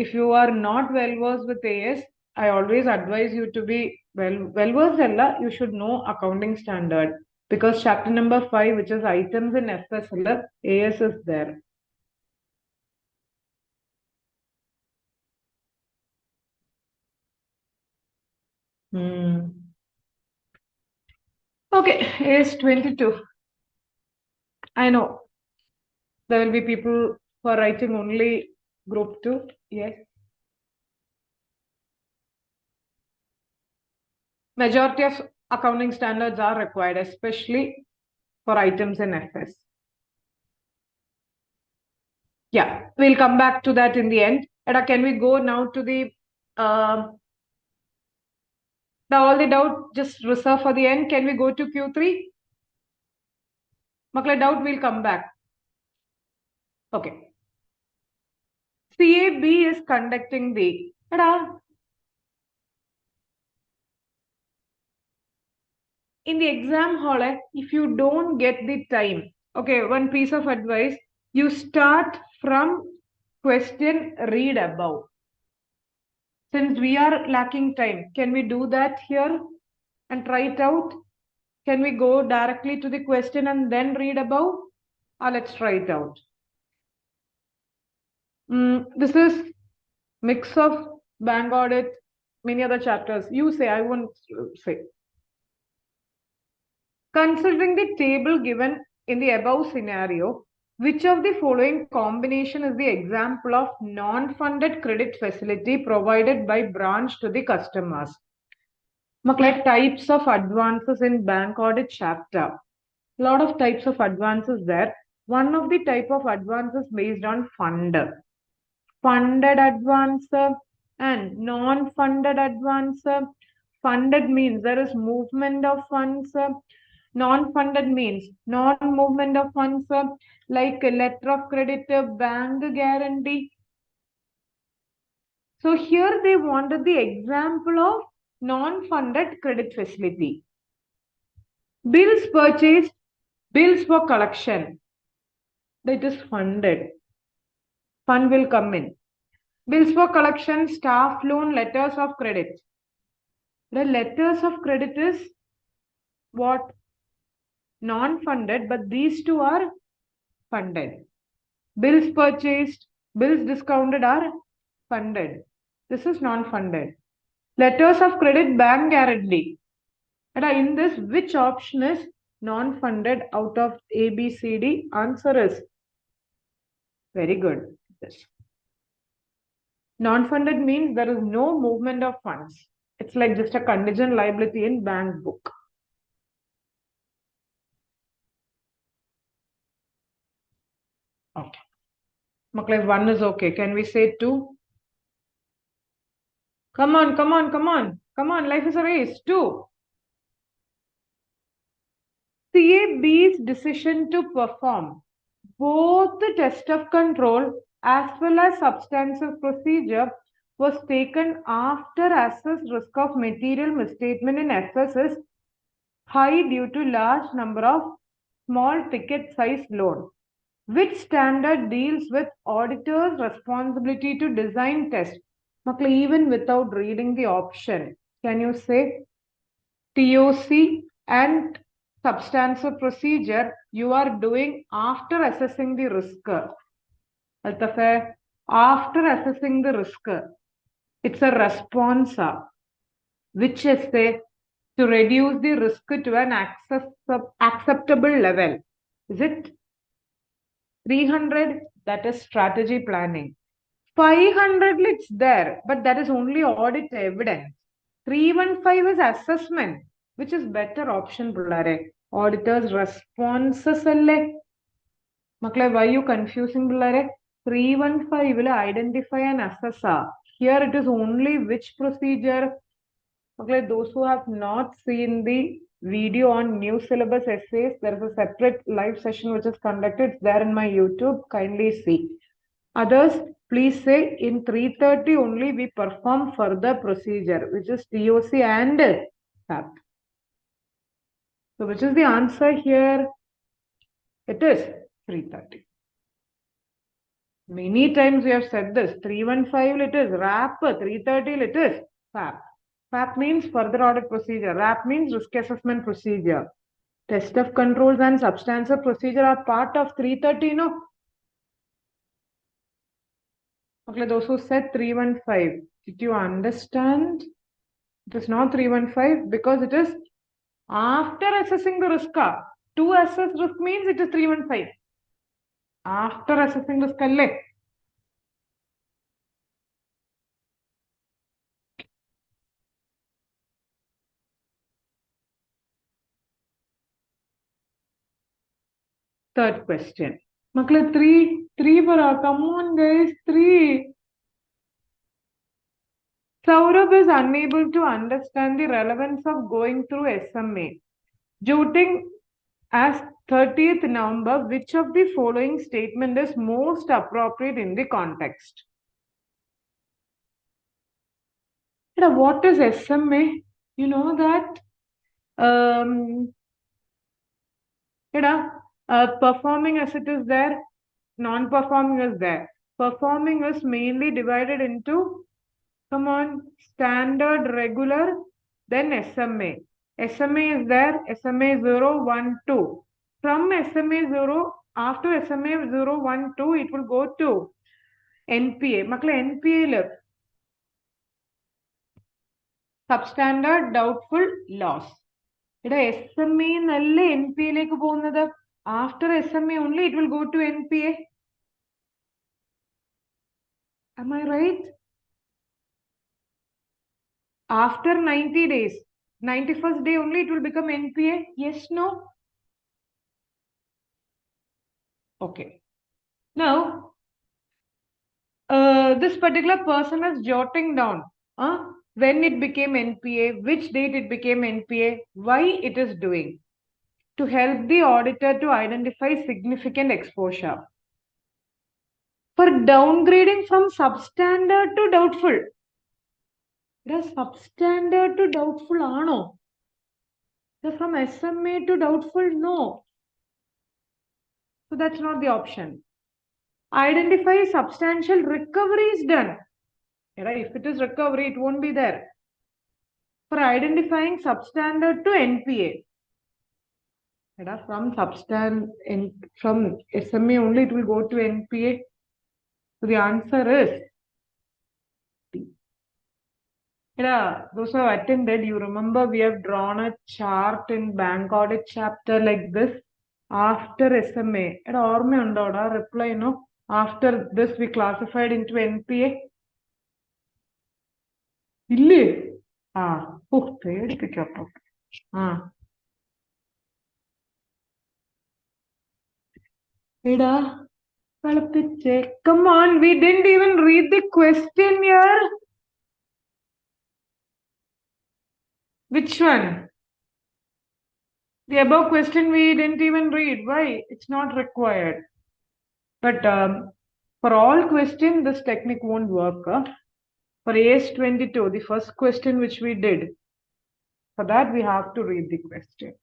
If you are not well versed with AS, I always advise you to be well versed. You should know accounting standard, because chapter number 5, which is items in FSL, AS is there. Okay, AS 22. I know there will be people who are writing only group 2. Yes. Majority of accounting standards are required, especially for items in FS. Yeah, we'll come back to that in the end. Can we go now to the all the doubt just reserve for the end? Can we go to Q3? Makla doubt, we'll come back. Okay. CAB is conducting the in the exam hall, if you don't get the time, okay, one piece of advice, you start from question read above. Since we are lacking time, can we do that here and try it out? Can we go directly to the question and then read above? Let's try it out. This is mix of bank audit, many other chapters. You say, I won't say. Considering the table given in the above scenario, which of the following combination is the example of non-funded credit facility provided by branch to the customers? Types of advances in bank audit chapter. Lot of types of advances there. One of the type of advances based on funded advance and non-funded advance. Funded means there is movement of funds. Non-funded means non-movement of funds, like a letter of credit, bank guarantee. So here they wanted the example of non-funded credit facility. Bills purchased, bills for collection. That is funded. Fund will come in. Bills for collection, staff loan, letters of credit. The letters of credit is what? Non-funded, but these two are funded. Bills purchased, bills discounted are funded. This is non-funded. Letters of credit, bank guarantee. And in this, which option is non-funded out of A, B, C, D? Answer is very good. Yes. Non-funded means there is no movement of funds. It's like just a contingent liability in bank book. Okay. Makle, one is okay. Can we say two? Come on, come on, come on. Come on, life is a race. Two. CAB's decision to perform both the test of control as well as substantive procedure was taken after assessed risk of material misstatement in FS is high due to large number of small ticket size loan. Which standard deals with auditor's responsibility to design test? Makle, even without reading the option, can you say TOC and substantive procedure you are doing after assessing the risk? Altaffe, after assessing the risk, it's a response which is say to reduce the risk to an acceptable level. Is it 300? That is strategy planning. 500, it's there, but that is only audit evidence. 315 is assessment, which is better option, Pillare. Auditor's responses. Makle, why you confusing, Pillare? 315 will identify and assess. Here it is only which procedure. Okay, those who have not seen the video on new syllabus essays, there is a separate live session which is conducted. It's there in my YouTube. Kindly see. Others, please say in 3:30 only we perform further procedure, which is TOC and SAP. So which is the answer here? It is 3:30. Many times we have said this. 315 it is RAP, 3:30 it is SAP. SAP means further audit procedure. RAP means risk assessment procedure. Test of controls and substantive procedure are part of 3:30, no? Okay, those who said 315, did you understand? It is not 315 because it is after assessing the risk. To assess risk means it is 315. After assessing risk, third question. Makle, three para. Come on, guys, three. Saurabh is unable to understand the relevance of going through SMA. Jyoting as 30th November, which of the following statement is most appropriate in the context? What is SMA? You know that? Performing as it is there, non-performing is there. Performing is mainly divided into, come on, standard, regular, then SMA. SMA is there, SMA 0, 1, 2. From SMA 0, after SMA 0, 1, 2, it will go to NPA. Makle, NPA substandard, doubtful, loss. SMA nalle NPA lekku povunathu. After SMA only it will go to NPA. Am I right? After 90 days, 91st day only it will become NPA. Yes, no? Okay. Now, this particular person is jotting down when it became NPA, which date it became NPA, why it is doing, to help the auditor to identify significant exposure. For downgrading from substandard to doubtful. It is substandard to doubtful, ano? From SMA to doubtful, no. So that's not the option. Identify substantial recoveries done. If it is recovery, it won't be there. For identifying substandard to NPA. From from SMA only it will go to NPA. So the answer is D. Those who have attended, you remember we have drawn a chart in bank audit chapter like this after SMA. Reply, no? After this we classified into NPA. ഇല്ലേ പേടിപ്പിക്കട്ടോ come on, we didn't even read the question here. Which one? The above question we didn't even read. Why? It's not required. But for all questions, this technique won't work. For AS22, the first question which we did, for that we have to read the question.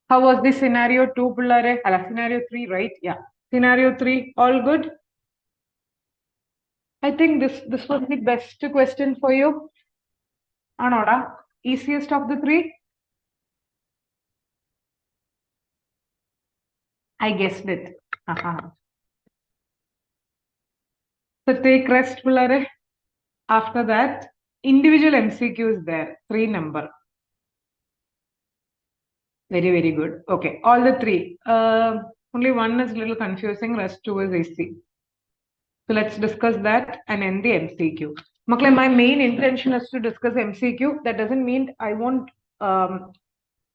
How was the scenario 2, Pillare? Scenario 3, right? Yeah. Scenario 3, all good? I think this was the best question for you. Anoda, easiest of the 3? I guessed it. So take rest, Pillare. After that, individual MCQs there, 3 number. Very, very good. Okay, all the 3. Only one is a little confusing, rest 2 is easy. So let's discuss that and end the MCQ. Makle, my main intention is to discuss MCQ. That doesn't mean I won't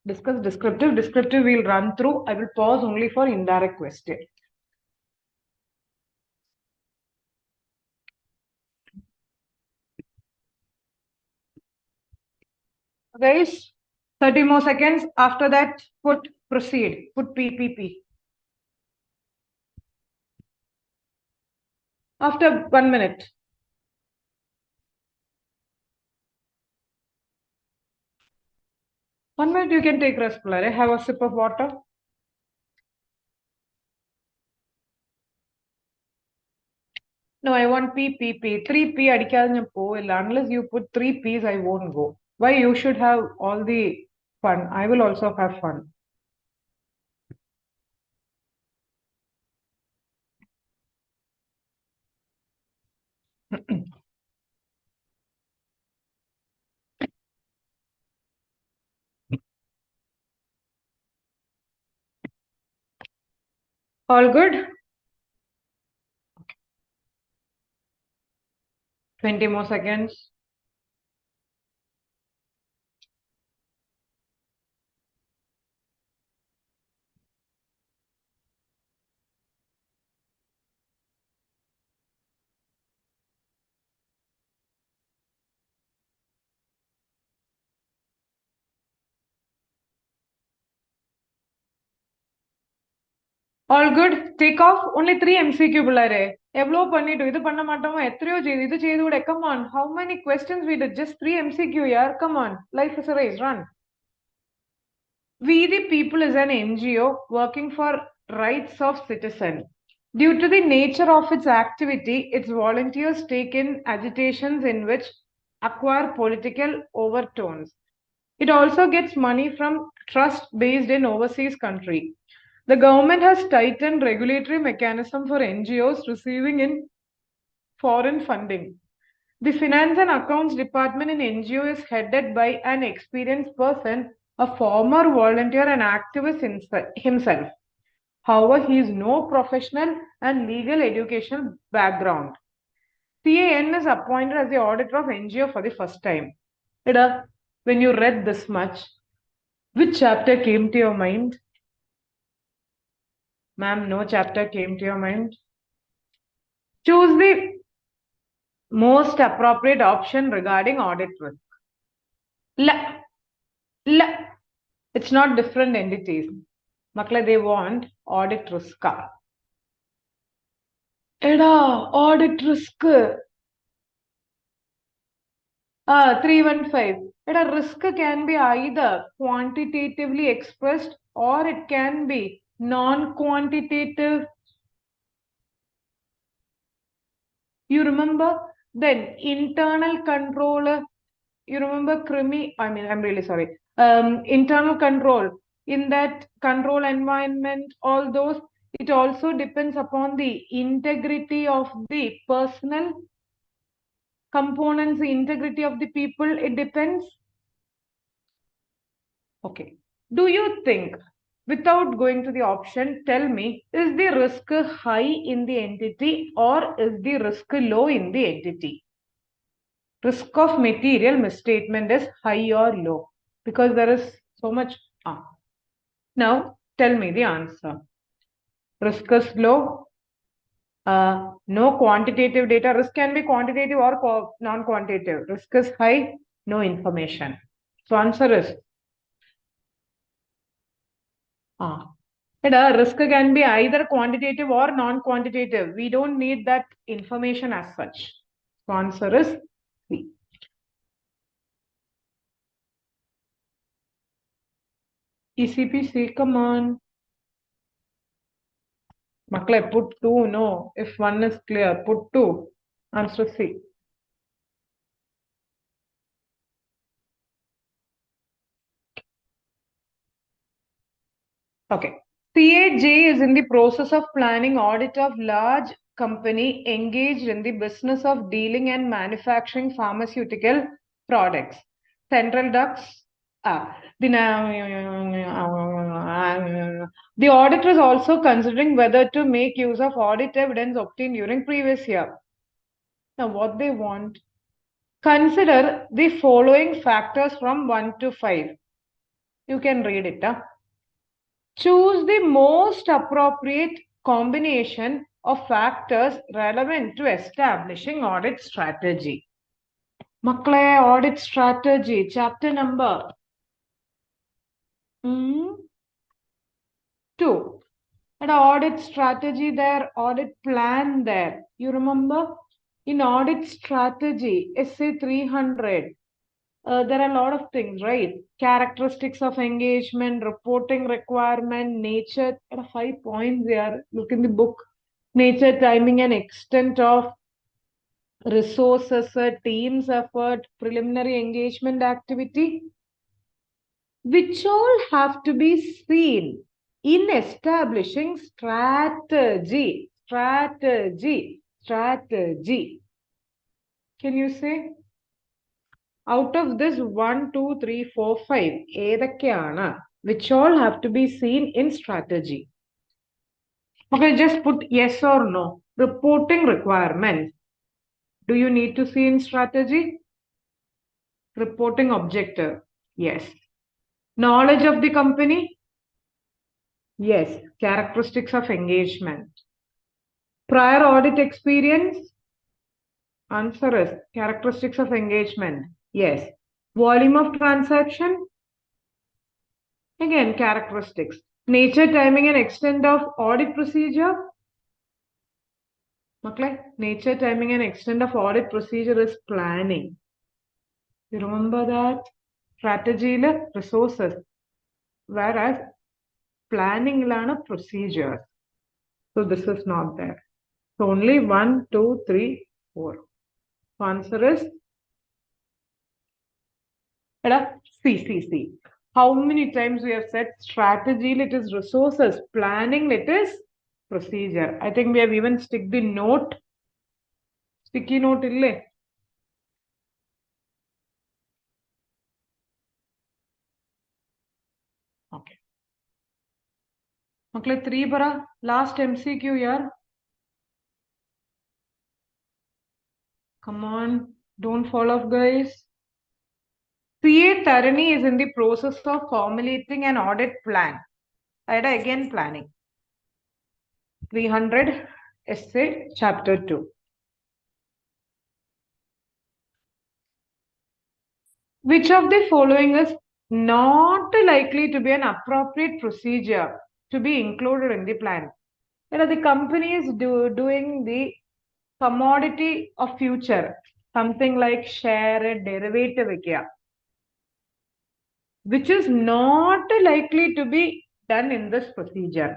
discuss descriptive. Descriptive we'll run through. I will pause only for indirect question. Guys, 30 more seconds. After that, put proceed. Put PPP. After 1 minute. 1 minute you can take rest, Pillare. Have a sip of water. No, I want PPP. 3P unless you put 3 P's, I won't go. Why? You should have all the fun. I will also have fun. All good? 20 more seconds. All good? Take off. Only 3 MCQ, Pillare. Evlo pannidu idu panna maatama ethriyo cheyidu idu cheyidude. Come on, how many questions we did? Just 3 MCQ, yaar. Come on, life is a race. Run. We the People is an NGO working for rights of citizen. Due to the nature of its activity, its volunteers take in agitations in which acquire political overtones. It also gets money from trust based in overseas country. The government has tightened regulatory mechanism for NGOs receiving in foreign funding. The Finance and Accounts Department in NGO is headed by an experienced person, a former volunteer and activist himself. However, he is no professional and legal educational background. CAN is appointed as the auditor of NGO for the first time. When you read this much, which chapter came to your mind? Ma'am, no chapter came to your mind? Choose the most appropriate option regarding audit risk. La, la. It's not different entities. Makla, they want audit risk. Eda, audit risk. 315. Eda, risk can be either quantitatively expressed or it can be non-quantitative. You remember? Then internal control. You remember I'm really sorry. Internal control. In that control environment, all those, it also depends upon the integrity of the personal components, the integrity of the people. It depends. Okay. Do you think, without going to the option, tell me, is the risk high in the entity or is the risk low in the entity? Risk of material misstatement is high or low because there is so much. Now, tell me the answer. Risk is low. No quantitative data. Risk can be quantitative or non-quantitative. Risk is high. No information. So answer is risk can be either quantitative or non-quantitative. We don't need that information as such. So answer is C. ECPC, come on. Makle, put 2, no. If 1 is clear, put 2. Answer C. Okay. CAJ is in the process of planning audit of large company engaged in the business of dealing and manufacturing pharmaceutical products. Central ducts. The auditor is also considering whether to make use of audit evidence obtained during previous year. Now, what they want? Consider the following factors from 1 to 5. You can read it. Choose the most appropriate combination of factors relevant to establishing audit strategy. Makle, audit strategy, chapter number 2. And audit strategy there, audit plan there. You remember? In audit strategy, essay 300, there are a lot of things, right? Characteristics of engagement, reporting requirement, nature. There are 5 points there. Look in the book. Nature, timing, and extent of resources, teams effort, preliminary engagement activity, which all have to be seen in establishing strategy. Strategy. Strategy. Can you say? Out of this 1, 2, 3, 4, 5, which all have to be seen in strategy. Okay, just put yes or no. Reporting requirements. Do you need to see in strategy? Reporting objective. Yes. Knowledge of the company? Yes. Characteristics of engagement. Prior audit experience? Answer is characteristics of engagement. Yes. Volume of transaction? Again, characteristics. Nature, timing, and extent of audit procedure. Nature, timing, and extent of audit procedure is planning. You remember that? Strategy, resources. Whereas planning ilana procedure. So this is not there. So only 1, 2, 3, 4. So answer is C. How many times we have said strategy, it is resources. Planning, it is procedure. I think we have even stick the note. Sticky note ille. Okay. Okay, 3 bara. Last MCQ here. Come on. Don't fall off, guys. CA Tarani is in the process of formulating an audit plan. Again, planning. 300 essay chapter 2. Which of the following is not likely to be an appropriate procedure to be included in the plan? The company is doing the commodity of future, something like share a derivative, which is not likely to be done in this procedure.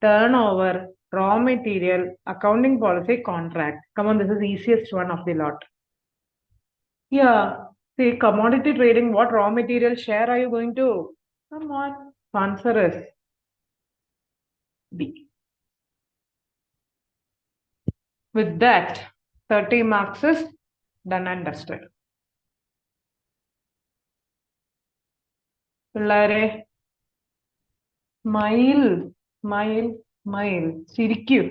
Turnover, raw material, accounting policy, contract. Come on, this is easiest one of the lot. Yeah, see, commodity trading, what raw material share are you going to? Come on, answer is B. With that, 30 marks is done and dusted. പിള്ളേരെ mile, mile, mile. ശരിക്കൂ.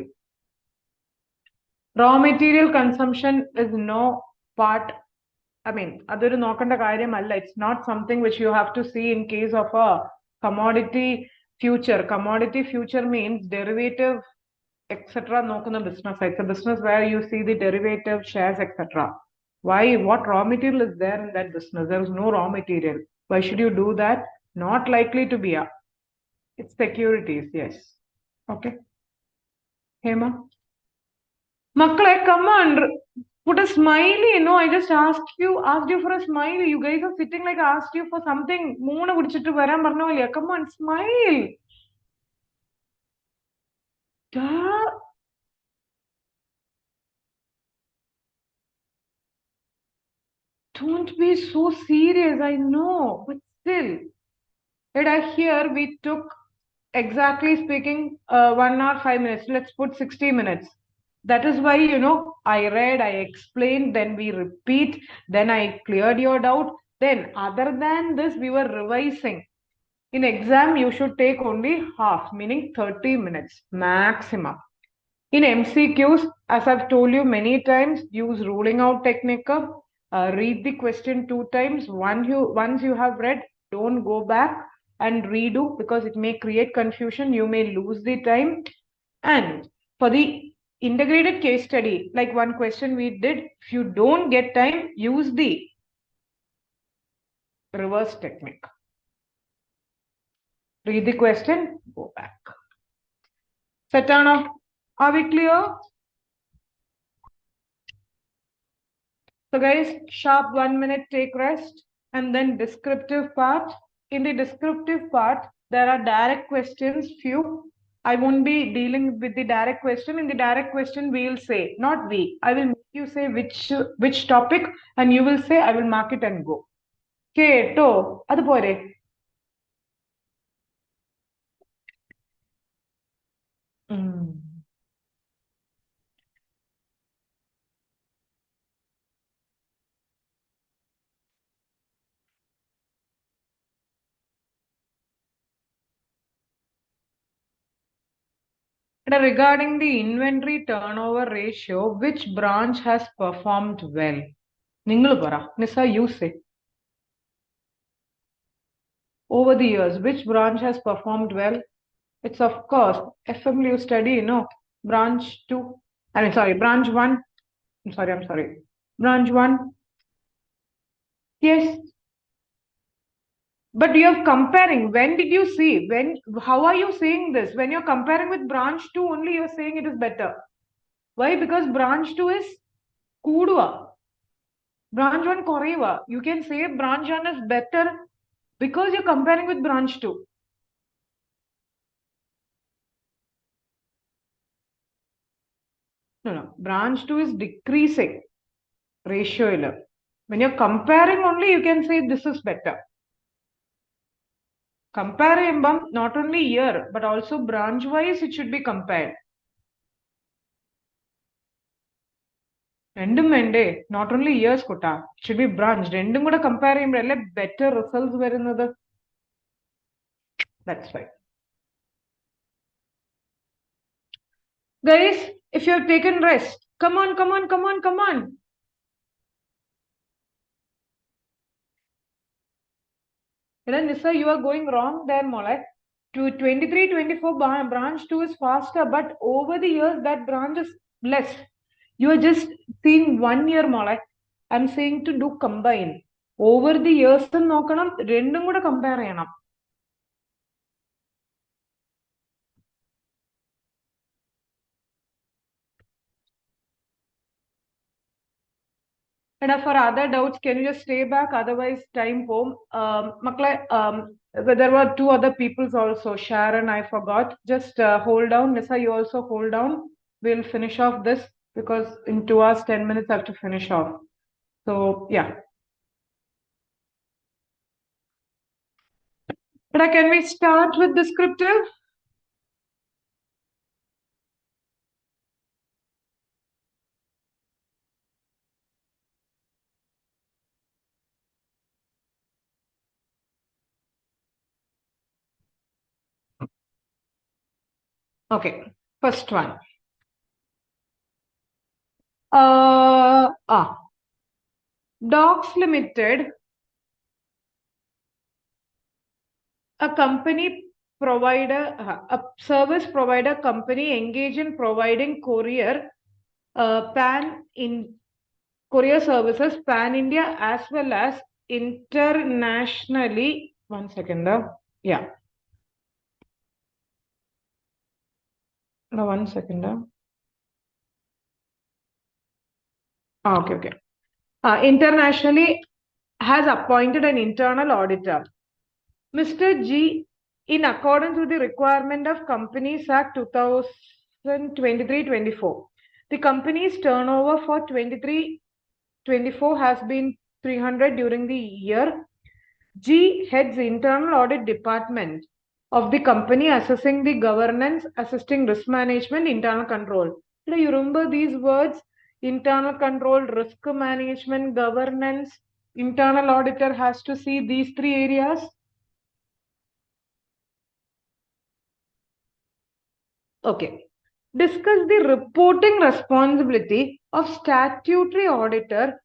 Raw material consumption is no part. I mean, അതൊരു നോക്കേണ്ട കാര്യമല്ല. It's not something which you have to see in case of a commodity future. Commodity future means derivative, etc. നോക്കുന്ന business. It's a business where you see the derivative shares, etc. Why? What raw material is there in that business? There is no raw material. Why should you do that? Not likely to be a. It's securities, yes. Okay. Hema. Makkale, come on. Put a smiley. No, I just asked you for a smiley. You guys are sitting like I asked you for something. Moona kudichittu varan parnavaliya. Come on, smile. Duh. Don't be so serious. I know, but still. Here we took, exactly speaking, 1 hour 5 minutes. Let's put 60 minutes. That is why, I read, I explained, then we repeat, then I cleared your doubt. Then, other than this, we were revising. In exam, you should take only half, meaning 30 minutes maximum. In MCQs, as I've told you many times, use ruling out technique. Read the question 2 times. Once you have read, don't go back and redo because it may create confusion. You may lose the time. And for the integrated case study, like one question we did, if you don't get time, use the reverse technique. Read the question, go back. Satana, are we clear? So guys, sharp 1 minute, take rest, and then descriptive part. In the descriptive part, there are direct questions, few. I won't be dealing with the direct question. In the direct question, we will say, not we, I will make you say which topic, and you will say, I will mark it and go. കേട്ടോ അതുപോലെ. Regarding the inventory turnover ratio, which branch has performed well? നിങ്ങൾ പറ. Nisa, you say. Over the years, which branch has performed well? It's of course FMU study, branch 2. I mean, sorry, branch 1. I'm sorry. Branch 1. Yes. But you're comparing. When did you see? How are you saying this? When you're comparing with branch 2 only, you're saying it is better. Why? Because branch 2 is Kudua. Branch 1 Koreva. You can say branch 1 is better because you're comparing with branch 2. No. Branch 2 is decreasing ratio. When you're comparing only, you can say this is better. Compare not only year, but also branch wise, it should be compared. Not only years, it should be branch. Compare better results. That's right. Guys, if you have taken rest, come on. Nisa, you are going wrong there, Molek. to 23-24 branch 2 is faster, but over the years that branch is less. You are just seeing 1 year more. I'm saying to do combine. Over the years, നോക്കണം രണ്ടും കൂടെ compare ചെയ്യണം. And for other doubts, can you just stay back? Otherwise, time home. There were two other peoples also. Sharon, I forgot. Just hold down. Nissa, you also hold down. We'll finish off this because in 2 hours, 10 minutes, I have to finish off. So, yeah. But can we start with descriptive? Okay, first one. Docs Limited, a company provider, a service provider company engaged in providing courier courier services pan India as well as internationally. 1 second. Yeah. No, 1 second. Okay. Internationally has appointed an internal auditor. Mr. G, in accordance with the requirement of Companies Act 2023-24, the company's turnover for 23-24 has been 300 during the year. G heads the internal audit department of the company, assessing the governance, assisting risk management, internal control. Do you remember these words? Internal control, risk management, governance. Internal auditor has to see these 3 areas. Okay. Discuss the reporting responsibility of statutory auditor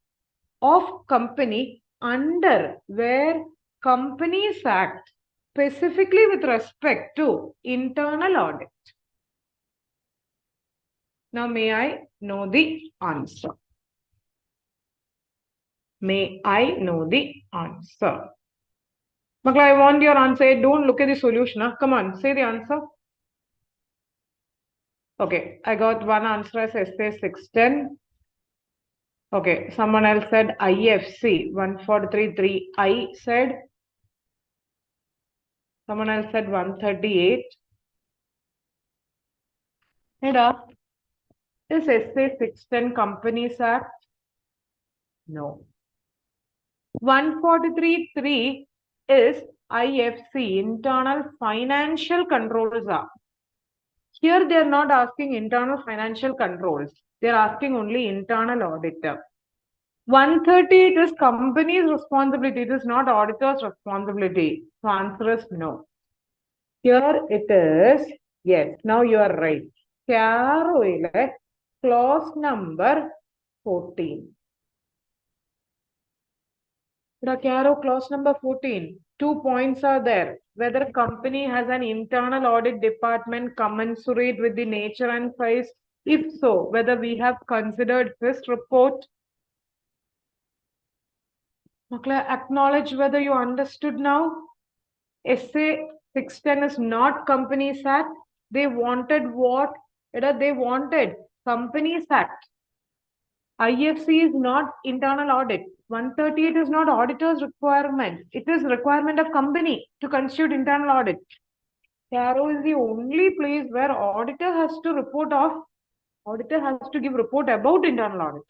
of company under where Companies Act, specifically with respect to internal audit. Now, may I know the answer? May I know the answer? Makla, I want your answer. Don't look at the solution. Huh? Come on, say the answer. Okay, I got one answer as SA 610. Okay, someone else said IFC 143.3. I said. Someone else said 138. Heda, is SA 610 Companies Act? No. 143.3 is IFC, Internal Financial Controls. Here they are not asking internal financial controls. They are asking only internal auditor. 138 is company's responsibility. It is not auditor's responsibility. So answer is no. Here it is. Yes, now you are right. Caroile, clause number 14. Caro, clause number 14. 2 points are there. Whether a company has an internal audit department commensurate with the nature and size. If so, whether we have considered this report. Acknowledge whether you understood now. SA 610 is not Companies Act. They wanted what? They wanted Companies Act. IFC is not internal audit. 138 is not auditor's requirement. It is requirement of company to constitute internal audit. Caro is the only place where auditor has to report off. Auditor has to give report about internal audit.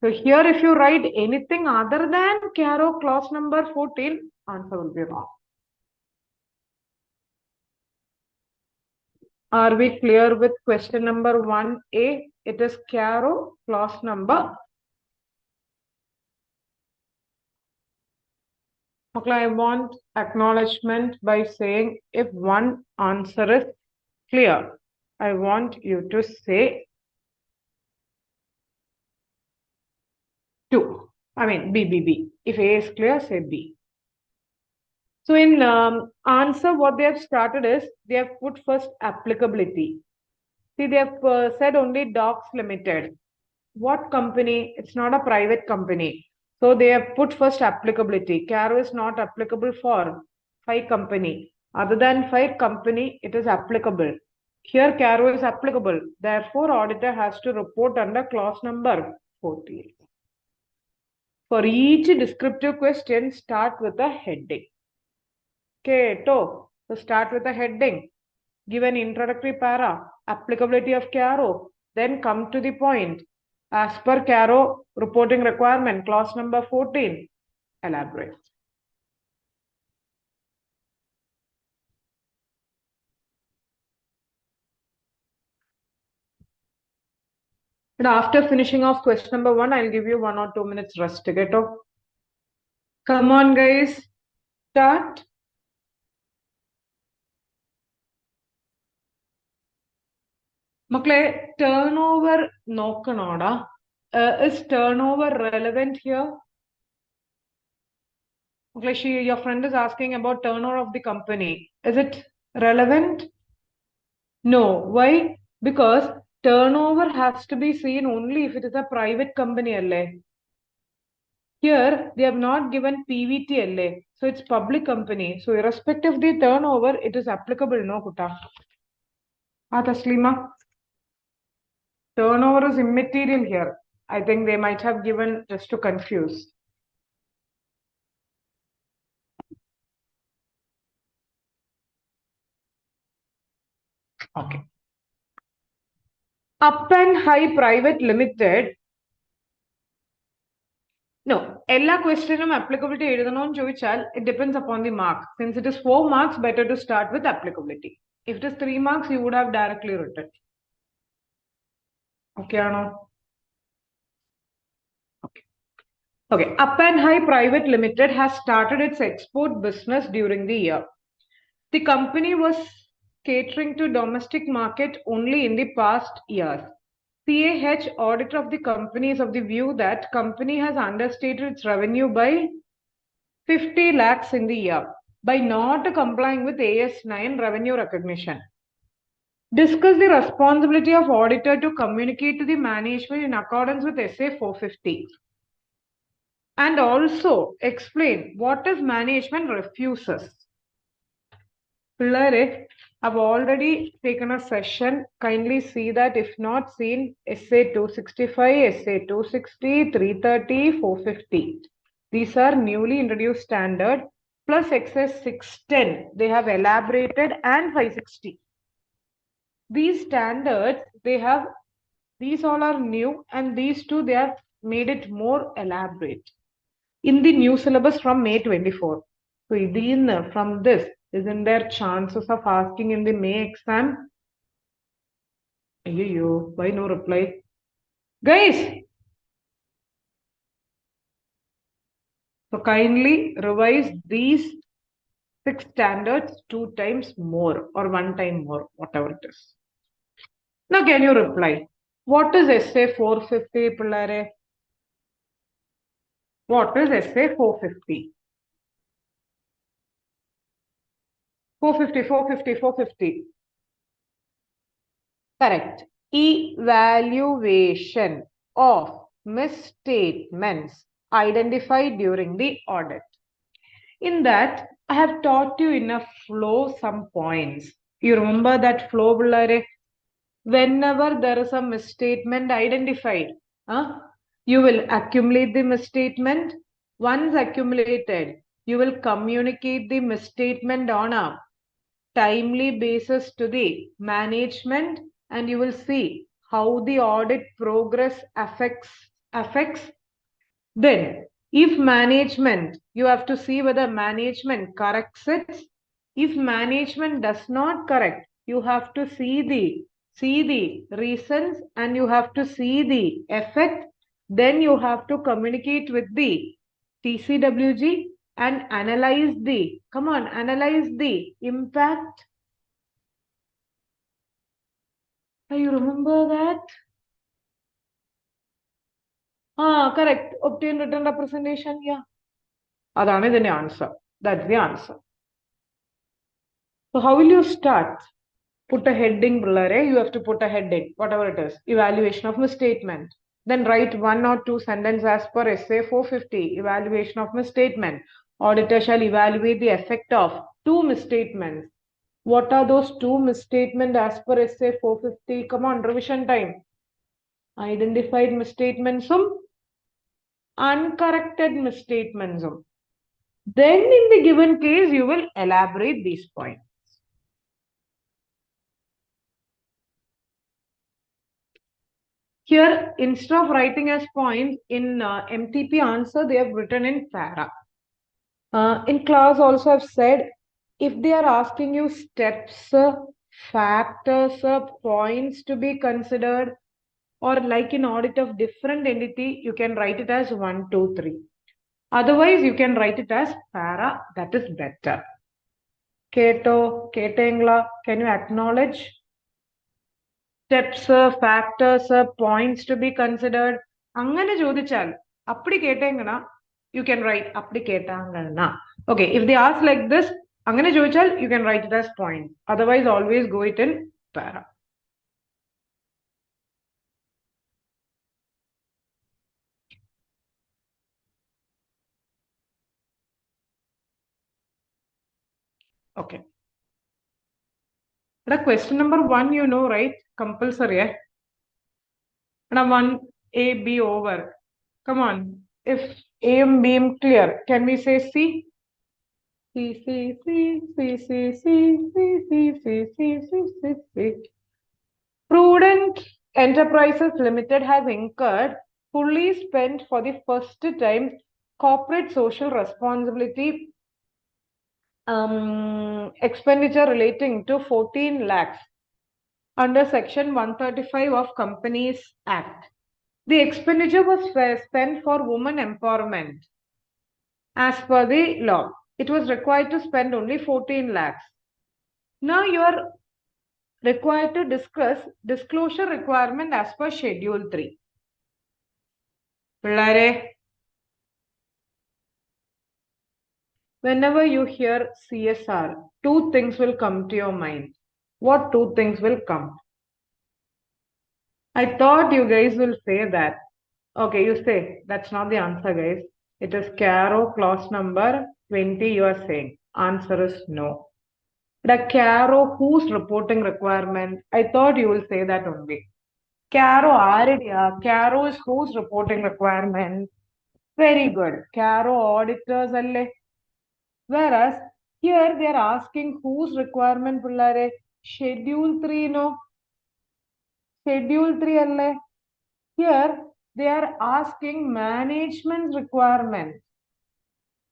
So here if you write anything other than Caro clause number 14, answer will be wrong. Are we clear with question number 1A? It is Caro clause number. I want acknowledgement by saying if one answer is clear. I want you to say 2. I mean B. If A is clear, say B. So in answer, what they have started is they have put first applicability. See, they have said only Docs Limited. What company? It's not a private company. So they have put first applicability. Caro is not applicable for Phi company. Other than Phi company, it is applicable. Here, Caro is applicable. Therefore, auditor has to report under clause number 14. For each descriptive question, start with a heading. Okay, so start with a heading. Give an introductory para, applicability of Caro, then come to the point. As per Caro reporting requirement, clause number 14, elaborate. And after finishing off question number 1, I'll give you 1 or 2 minutes rest to get off. Come on, guys. Start. Makle, turnover nokkanoda. Is turnover relevant here? Your friend is asking about turnover of the company. Is it relevant? No. Why? Because turnover has to be seen only if it is a private company. Here, they have not given PVT. So it's public company. So irrespective of the turnover, it is applicable, no, Kuta? Taslima. Turnover is immaterial here. I think they might have given just to confuse. Okay. Up and High Private Limited. No, ella question applicability it depends upon the mark. Since it is 4 marks, better to start with applicability. If it is 3 marks, you would have directly written. Okay, Ano? Okay. Okay. Up and High Private Limited has started its export business during the year. The company was catering to domestic market only in the past years. CAH auditor of the company is of the view that company has understated its revenue by 50 lakhs in the year by not complying with AS9 revenue recognition. Discuss the responsibility of auditor to communicate to the management in accordance with SA 450. And also explain what if management refuses. I've already taken a session. Kindly see that if not seen, SA 265, SA 260, 330, 450. These are newly introduced standard plus excess 610. They have elaborated and 560. These standards, these all are new and these two, they have made it more elaborate in the new syllabus from May 24. So from this, isn't there chances of asking in the May exam? Why no reply? Guys! So kindly revise these 6 standards 2 times more or 1 time more, whatever it is. Now can you reply? What is SA 450, Pillare? What is SA 450? 450, 450, 450. Correct. Evaluation of misstatements identified during the audit. In that, I have taught you in a flow some points. You remember that flow, Pillare? Whenever there is a misstatement identified, you will accumulate the misstatement. Once accumulated, you will communicate the misstatement on a timely basis to the management, and you will see how the audit progress affects. Then if management, you have to see whether management corrects it. If management does not correct, you have to see the reasons and you have to see the effect. Then you have to communicate with the TCWG and analyze the impact. You remember that? Correct. Obtain written representation. Yeah. That's the answer. So how will you start? Put a heading, Pillare. You have to put a heading, whatever it is. Evaluation of misstatement. Then write one or two sentences as per essay 450. Evaluation of misstatement. Auditor shall evaluate the effect of two misstatements. What are those two misstatements as per essay 450? Come on, revision time. Identified misstatements, uncorrected misstatements. Then in the given case, you will elaborate these points. Here, instead of writing as points in MTP answer, they have written in para. In class also I've said, if they are asking you steps, factors, points to be considered, or like in audit of different entity, you can write it as 1, 2, 3. Otherwise, you can write it as para, that is better. Keto, Ketengla, can you acknowledge? Steps, factors, points to be considered. അങ്ങനെ ചോദിച്ചാൽ അപ്പടി കേട്ടേങ്ങന you can write അപ്പടി കേട്ടാങ്ങന. Okay, if they ask like this, അങ്ങനെ ചോദിച്ചാൽ you can write it as point. Otherwise, always go it in para. Okay. Now, question number 1, you know, right? Compulsory. Now, 1A, B over. Come on. If A and B am clear, can we say C? C, C, C, C, C, C, C, C, C, C, C, C, C. Prudent Enterprises Limited has incurred, fully spent for the first time, corporate social responsibility expenditure relating to 14 lakhs under Section 135 of Companies Act. The expenditure was spent for women empowerment. As per the law, it was required to spend only 14 lakhs. Now you are required to discuss disclosure requirement as per Schedule 3. Whenever you hear CSR, two things will come to your mind. What two things will come? I thought you guys will say that. Okay, you say. That's not the answer, guys. It is Caro clause number 20 you are saying. Answer is no. The Caro whose reporting requirement? I thought you will say that only. Caro Aridia. Caro is whose reporting requirement? Very good. Caro auditors alle. Whereas here they are asking whose requirement Pullare? Schedule 3 no. Schedule 3 alle. Here they are asking management's requirement.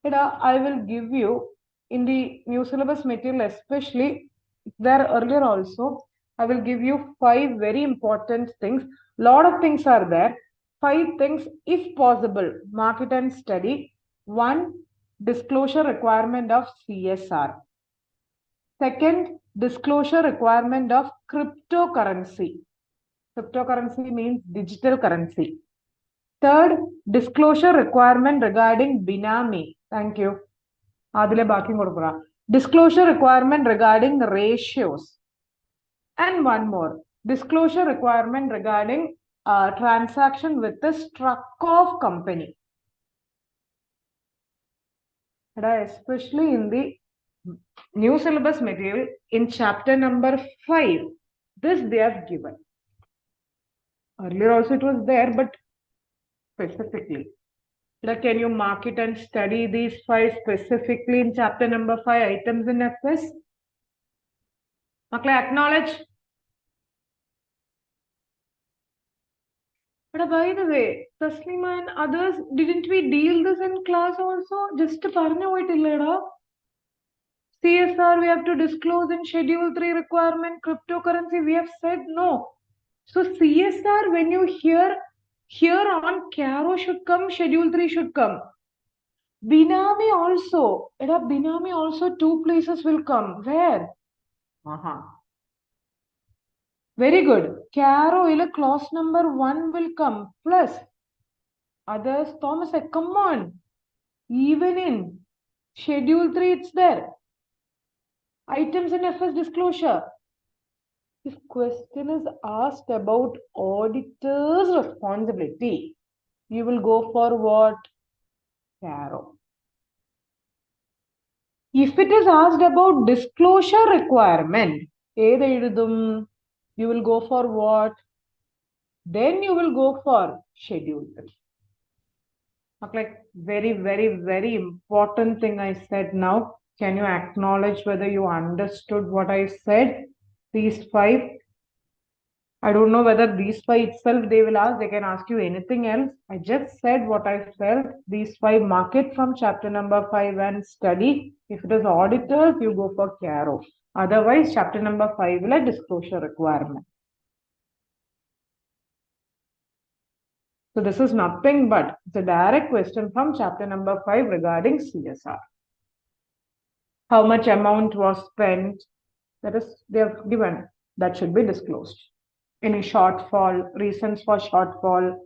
I will give you in the new syllabus material, especially there earlier also, I will give you 5 very important things. Lot of things are there. 5 things, if possible, mark it and study. 1, disclosure requirement of CSR. Second, disclosure requirement of cryptocurrency. Cryptocurrency means digital currency. Third, disclosure requirement regarding Binami. Thank you. Disclosure requirement regarding ratios. And one more, disclosure requirement regarding transaction with the struck-off company. Especially in the new syllabus material, in chapter number 5, this they have given. Earlier also it was there, but specifically. Can you mark it and study these 5 specifically in chapter number 5 items in FS? Acknowledge. But by the way, Taslima and others, didn't we deal this in class also? Just to CSR we have to disclose in Schedule 3 requirement, cryptocurrency we have said no. So CSR, when you hear here on Caro should come, Schedule 3 should come. Binami also. Binami also 2 places will come. Where? Very good. Caro ila clause number 1 will come. Plus others, Thomas said, come on. Even in Schedule 3, it's there. Items in FS disclosure. If question is asked about auditor's responsibility, you will go for what? Caro. If it is asked about disclosure requirement, you will go for what? Then you will go for schedule. Like very, very, very important thing I said now. Can you acknowledge whether you understood what I said? These five. I don't know whether these five itself they will ask. They can ask you anything else. I just said what I felt. These five, mark it from chapter number 5 and study. If it is auditors, you go for Caro. Otherwise, chapter number 5 will a disclosure requirement. So this is nothing but it's a direct question from chapter number 5 regarding CSR. How much amount was spent? That is, they have given. That should be disclosed. Any shortfall, reasons for shortfall.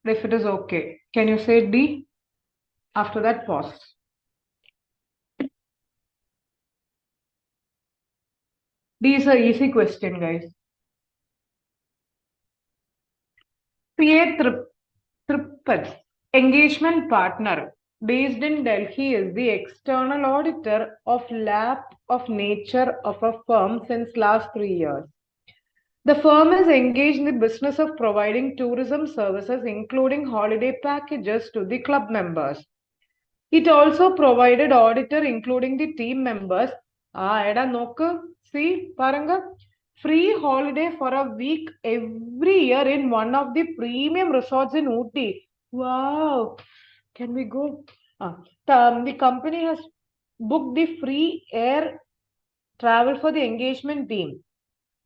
If it is okay, can you say D? After that, pause. D is a easy question, guys. PA Tripat, engagement partner, based in Delhi, is the external auditor of lab of nature of a firm since last 3 years. The firm is engaged in the business of providing tourism services, including holiday packages to the club members. It also provided auditor, including the team members. See, paranga, free holiday for a week every year in one of the premium resorts in Ooty. Wow, can we go? The company has booked the free air travel for the engagement team.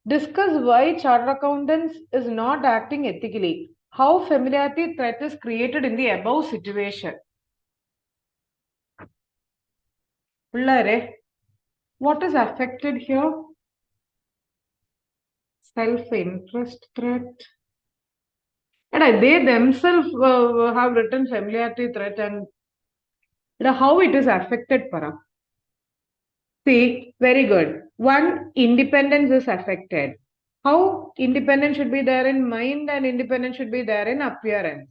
Discuss why chartered accountants is not acting ethically. How familiarity threat is created in the above situation. What is affected here? Self-interest threat. And they themselves have written familiarity threat and how it is affected, Para. See, very good. One, independence is affected. How independence should be there in mind and independence should be there in appearance.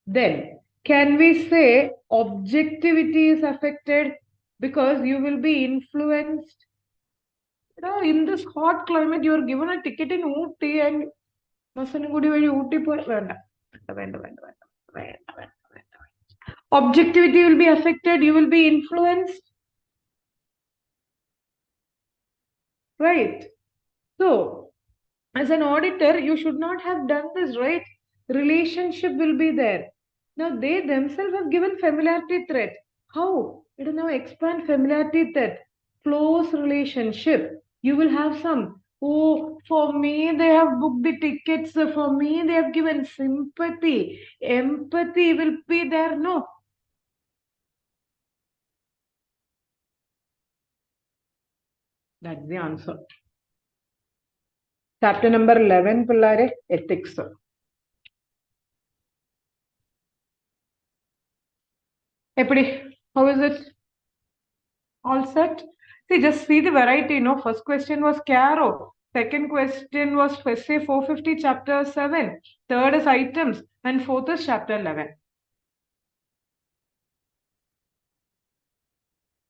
Then, can we say objectivity is affected because you will be influenced? In this hot climate, you are given a ticket in Ooty and objectivity will be affected, you will be influenced. Right. So, as an auditor, you should not have done this, right? Relationship will be there. Now, they themselves have given familiarity threat. How? It will now expand familiarity threat. Close relationship. You will have some. Oh, for me, they have booked the tickets. For me, they have given sympathy. Empathy will be there. No. That's the answer. Chapter number 11, Pillare, ethics. Epidi, how is it? All set? See, just see the variety. First question was Caro. Second question was FSA 450, chapter 7. Third is items. And fourth is chapter 11.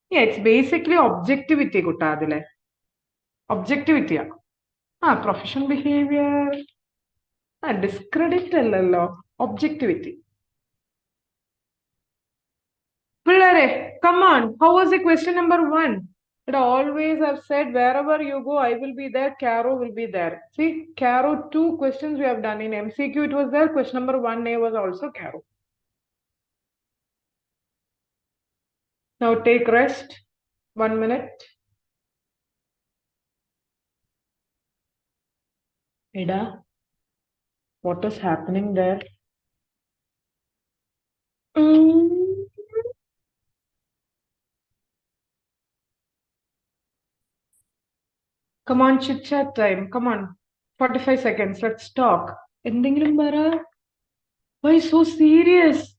Yeah, it's basically objectivity, Guttadile. Objectivity. Professional behavior. Discredit allalo. Objectivity. Pillare, come on. How was the question number 1? But always I've said wherever you go, I will be there, Caro will be there. See, Caro, 2 questions we have done. In MCQ, it was there. Question number 1A was also Caro. Now take rest. 1 minute. Ida, what is happening there? Come on, chit chat time. Come on. 45 seconds. Let's talk. Ending Why so serious?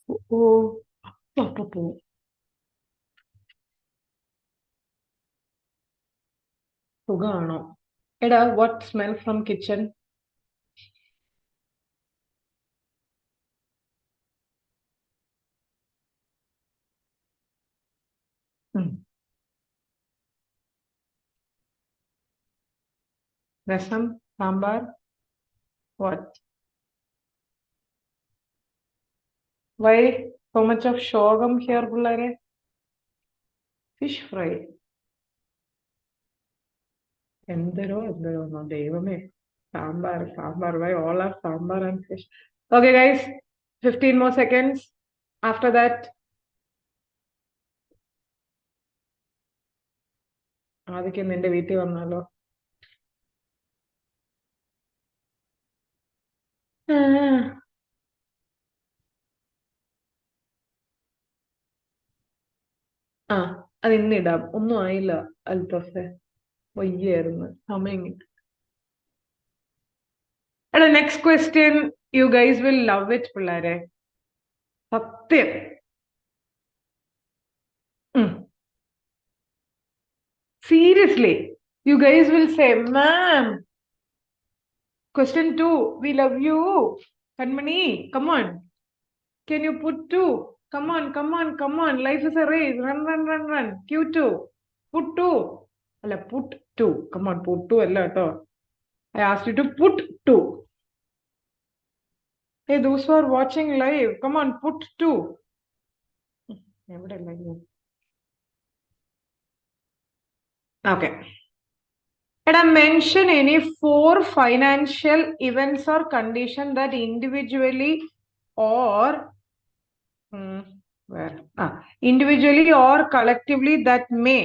Oh, oh. സുഖാണോ? എടാ, what smell from kitchen? രസം, sambar, what? Why so much of shogam here, പിള്ളേരെ? Fish fry. എന്തരോ ദൈവമേ. Sambar. Why all are sambar and fish? Okay, guys, 15 more seconds. After that, ആദ്യം നിന്റെ വീട്ടിൽ വന്നാലോ? ആ, അത് ഇന്നിടാം. ഒന്നും ആയില്ല അൽത്തഫെ. വയ്യായിരുന്നു സമയം കിട്ടി. എടാ, next question you guys will love it പിള്ളേരെ. സത്യം. Seriously, you guys will say, ma'am, question 2, we love you. Kanmani, come on. Can you put 2? Come on. Life is a race. Run. Q2. Put 2. Alla, put 2. Come on, put 2. Alla, I asked you to put 2. Hey, those who are watching live, come on, put 2. Okay. And mention any 4 financial events or condition that individually or individually or collectively that may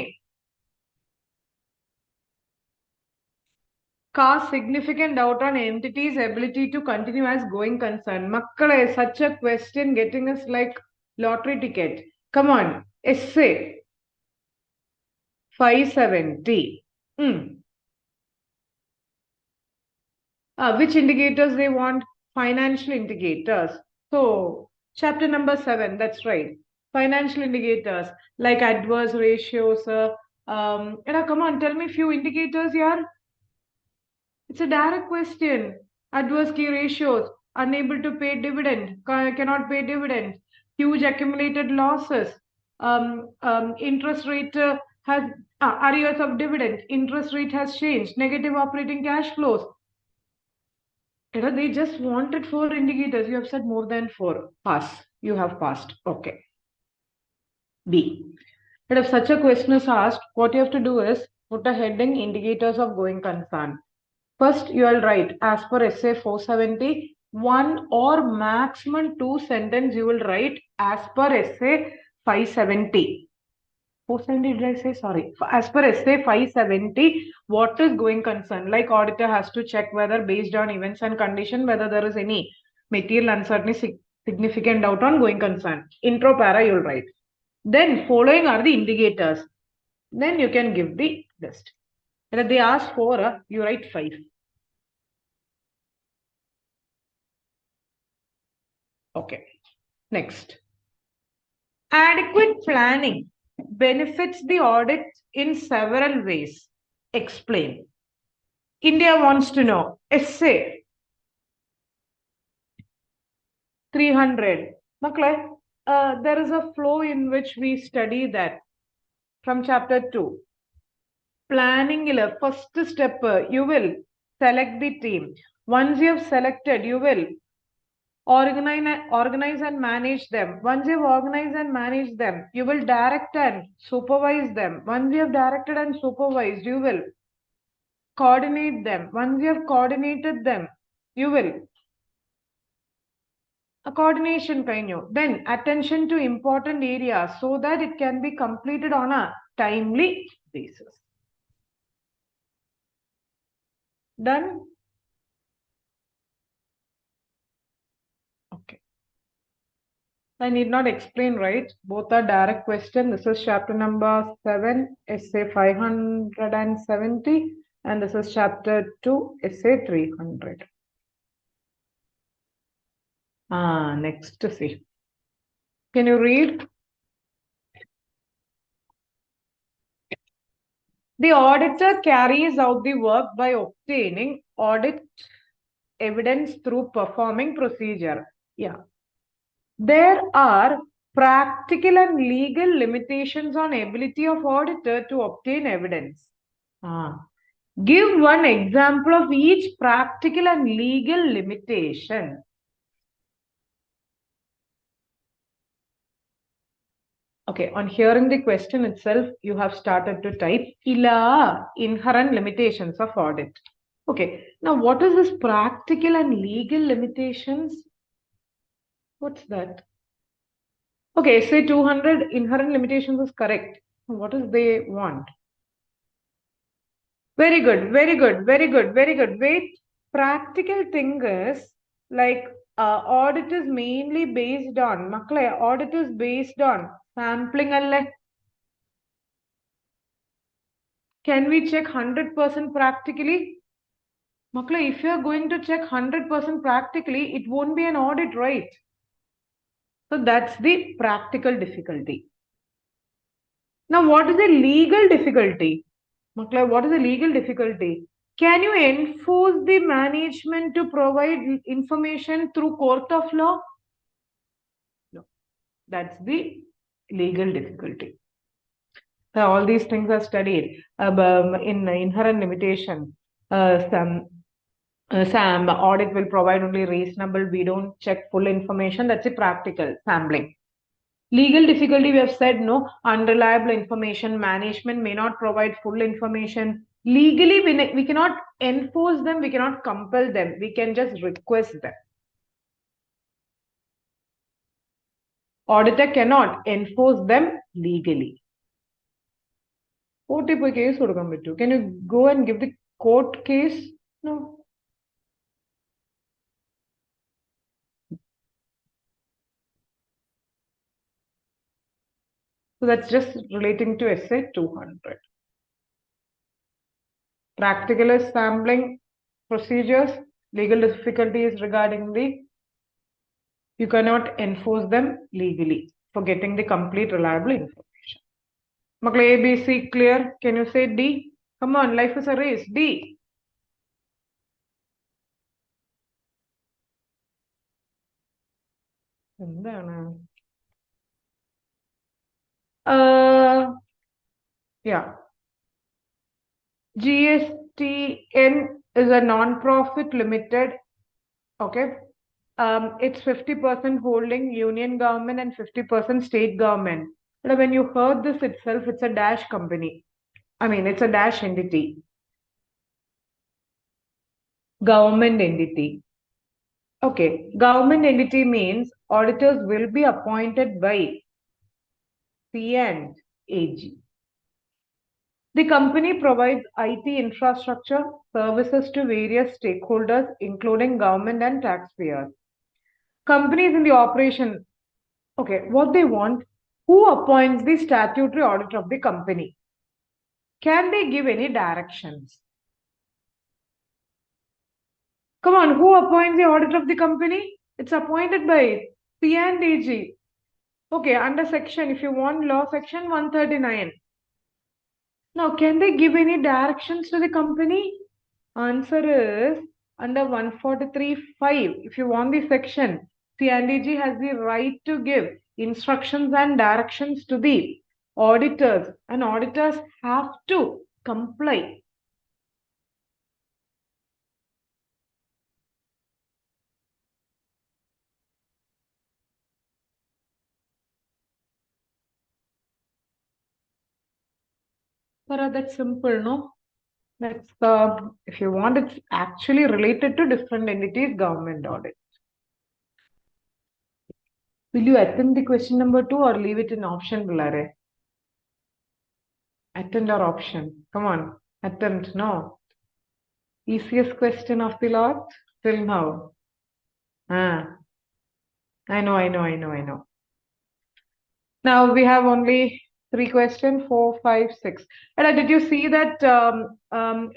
cast significant doubt on entity's ability to continue as going concern. Makkale, such a question getting us like lottery ticket. Come on, essay 570. Which indicators they want? Financial indicators. So, chapter number 7, that's right. Financial indicators like adverse ratios. Come on, tell me few indicators here. It's a direct question. Adverse key ratios, unable to pay dividend, cannot pay dividend, huge accumulated losses, interest rate has arrears of dividend, interest rate has changed, negative operating cash flows. They just wanted 4 indicators. You have said more than 4. Pass. You have passed. Okay. B. But if such a question is asked, what you have to do is put a heading indicators of going concern. First, you will write as per essay 470, 1 or maximum 2 sentence you will write as per essay 570. 470 did I say? Sorry. As per essay 570, what is going concern? Like auditor has to check whether based on events and condition, whether there is any material uncertainty, significant doubt on going concern. Intro para you'll write. Then following are the indicators. Then you can give the list. And if they ask 4, you write 5. Okay. Next. Adequate planning benefits the audit in several ways. Explain. India wants to know. Essay 300. Makle, there is a flow in which we study that from chapter 2. Planning, first step, you will select the team. Once you have selected, you will organize and manage them. Once you have organized and managed them, you will direct and supervise them. Once you have directed and supervised, you will coordinate them. Once you have coordinated them, you will a coordination kind of. Then attention to important areas so that it can be completed on a timely basis. Done? Okay. I need not explain, right? Both are direct question. This is chapter number 7, essay 570, and this is chapter 2, essay 300. Next to see. Can you read? The auditor carries out the work by obtaining audit evidence through performing procedure. Yeah. There are practical and legal limitations on ability of auditor to obtain evidence. Give one example of each practical and legal limitation. Okay, on hearing the question itself, you have started to type illa inherent limitations of audit. Okay, now what is this practical and legal limitations? What's that? Okay, say 200 inherent limitations is correct. What does they want? Very good, very good, very good, very good. Wait, practical thing is like audit is mainly based on, makle, audit is based on sampling alle. Can we check 100% practically? Makle, if you are going to check 100% practically, it won't be an audit, right? So that's the practical difficulty. Now, what is the legal difficulty? Makle, what is the legal difficulty? Can you enforce the management to provide information through court of law? No, that's the legal difficulty. All these things are studied in inherent limitation. Some audit will provide only reasonable. We don't check full information. That's a practical sampling. Legal difficulty, we have said no, unreliable information, management may not provide full information. Legally, we cannot enforce them, we cannot compel them, we can just request them. Auditor cannot enforce them legally. Case can you go and give the court case? No. So that's just relating to essay 200. Practical is sampling procedures. Legal difficulties regarding the you cannot enforce them legally for getting the complete reliable information. Makle A, B, C clear? Can you say D? Come on, life is a race. D. Yeah. GSTN is a non-profit limited. Okay. It's 50% holding union government and 50% state government. But when you heard this itself, it's a dash company. I mean, it's a dash entity. Government entity. Okay, government entity means auditors will be appointed by C and AG. The company provides IT infrastructure services to various stakeholders, including government and taxpayers. Companies in the operation, okay, what they want, who appoints the statutory auditor of the company? Can they give any directions? Come on, who appoints the auditor of the company? It's appointed by C and AG. Okay, under section, if you want law section 139. Now, can they give any directions to the company? Answer is under 143.5. If you want the section, CNDG has the right to give instructions and directions to the auditors, and auditors have to comply. That's simple, no? That's if you want, it's actually related to different entities, government audit. Will you attend the question number 2 or leave it in option, Bulare? Attend or option? Come on, attend. No. Easiest question of the lot till now. Ah, I know. Now we have only 3 questions, 4, 5, 6. And did you see that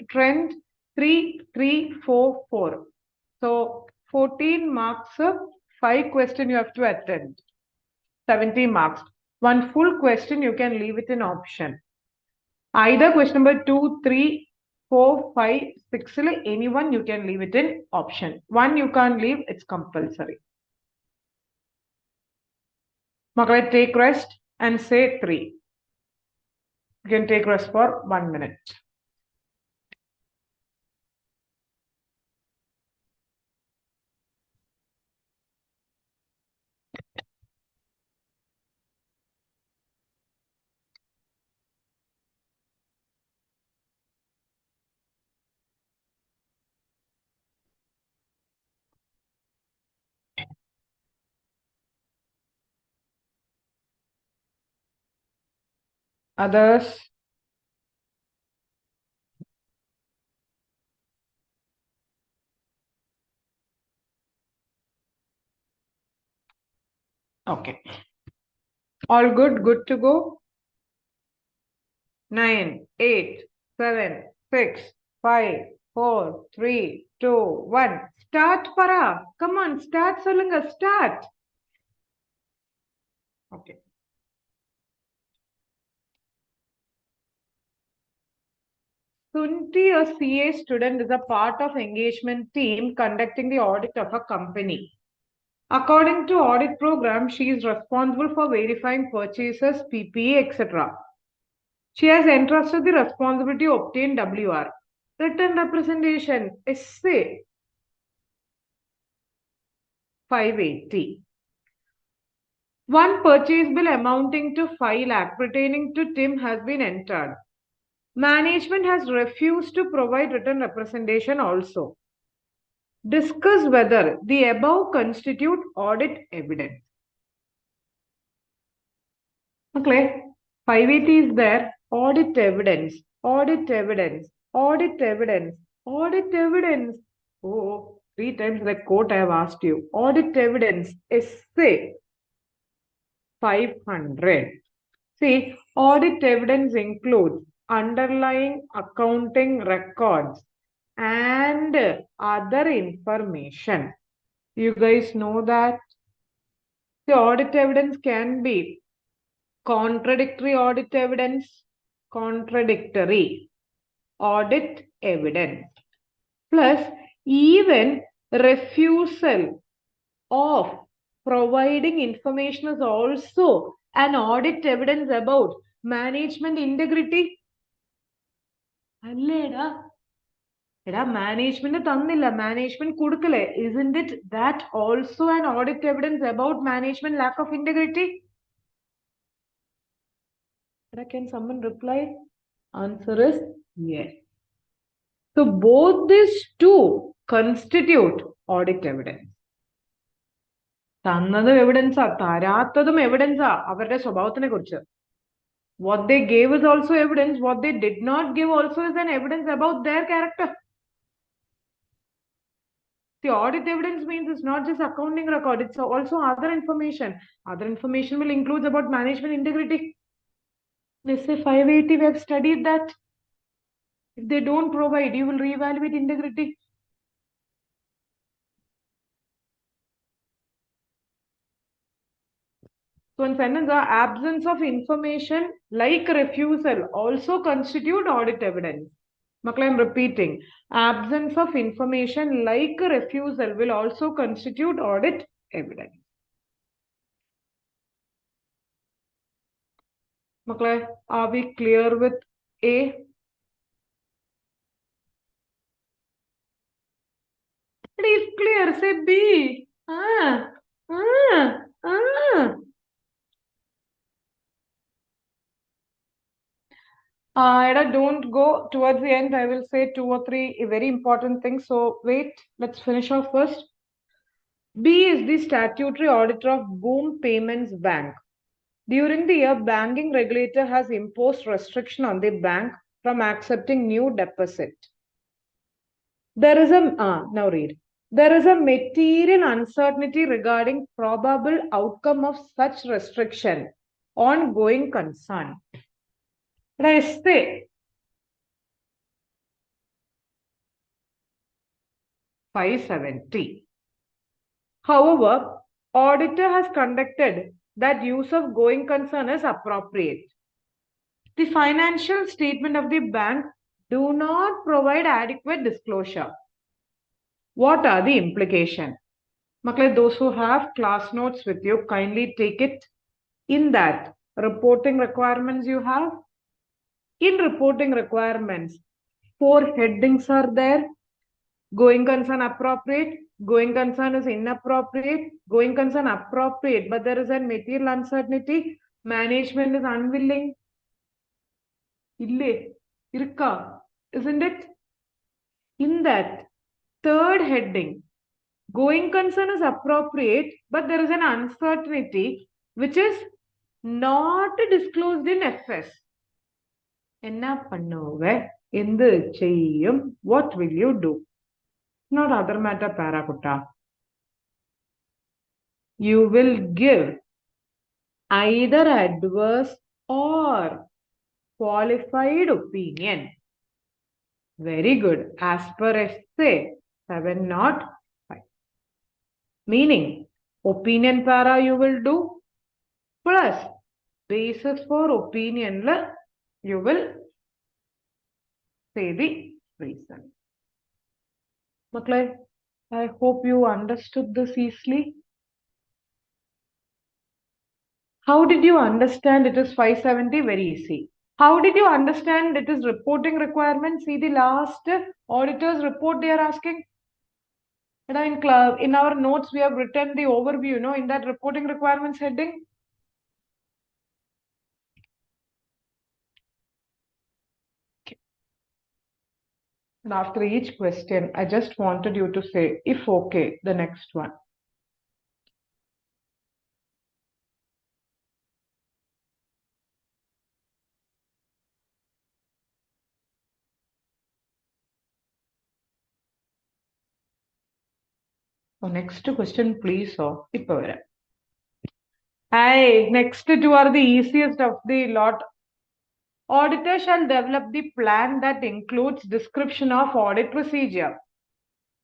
trend 3, 3, 4, 4? So 14 marks, 5 questions you have to attend. 70 marks. One full question, you can leave it in option. Either question number 2, 3, 4, 5, 6, anyone you can leave it in option. One you can't leave, it's compulsory. Makale, take rest and say 3. You can take rest for 1 minute. Others? Okay. All good, good to go. 9, 8, 7, 6, 5, 4, 3, 2, 1. Start, Para. Come on, start, Solunga, start. Okay. Sunti, a CA student, is a part of engagement team conducting the audit of a company. According to audit program, she is responsible for verifying purchases, PPE, etc. She has entrusted the responsibility to obtain WR. Written representation, essay, 580. One purchase bill amounting to 5 lakh pertaining to Tim has been entered. Management has refused to provide written representation also. Discuss whether the above constitute audit evidence. Okay, 580 is there. Audit evidence, audit evidence, audit evidence, audit evidence. Oh, 3 times the quote I have asked you. Audit evidence, essay, 500. See, audit evidence includes underlying accounting records and other information. You guys know that the audit evidence can be contradictory audit evidence, contradictory audit evidence, plus even refusal of providing information is also an audit evidence about management integrity. അല്ലേടാ എടാ management തന്നില്ല management കൊടുക്കലേ isn't it that also an audit evidence about management lack of integrity? Can someone reply? Answer is yes. So both these two constitute audit evidence. തന്നതും എവിഡൻസാ തരാത്തതും എവിഡൻസാ അവരുടെ സ്വഭാവത്തിനെ കുറിച്ച്. What they gave is also evidence. What they did not give also is an evidence about their character. The audit evidence means it's not just accounting record, it's also other information. Other information will include about management integrity. Let's say 580, we have studied that. If they don't provide, you will reevaluate integrity. So in sentence, the absence of information like refusal also constitute audit evidence. Makla, I'm repeating. Absence of information like refusal will also constitute audit evidence. Makla, are we clear with A? It is clear. Say B. Don't go towards the end. I will say 2 or 3 very important things. So wait, let's finish off first. B is the statutory auditor of Boom Payments Bank. During the year, banking regulator has imposed restriction on the bank from accepting new deposit. There is a now read. There is a material uncertainty regarding probable outcome of such restriction. Ongoing concern. Reste 570. However, auditor has conducted that use of going concern is appropriate. The financial statement of the bank do not provide adequate disclosure. What are the implications? Makle, those who have class notes with you, kindly take it. In that reporting requirements you have. In reporting requirements, 4 headings are there. Going concern appropriate, going concern is inappropriate, going concern appropriate, but there is a material uncertainty, management is unwilling. Ille, irka, isn't it? In that third heading, going concern is appropriate, but there is an uncertainty which is not disclosed in FS. என்ன பண்ணுவ எந்த செய்யும் what will you do? Not other matter parakutta. You will give either adverse or qualified opinion. Very good. As per essay 705. Meaning opinion para you will do plus basis for opinion you will say the reason. Maklai, I hope you understood this easily. How did you understand it is 570? Very easy. How did you understand it is reporting requirement? See the last auditor's report they are asking. In our notes, we have written the overview, in that reporting requirements heading. Okay. And after each question, I just wanted you to say, if okay, the next one. So next question, please. Hi, next two are the easiest of the lot. Auditor shall develop the plan that includes description of audit procedure.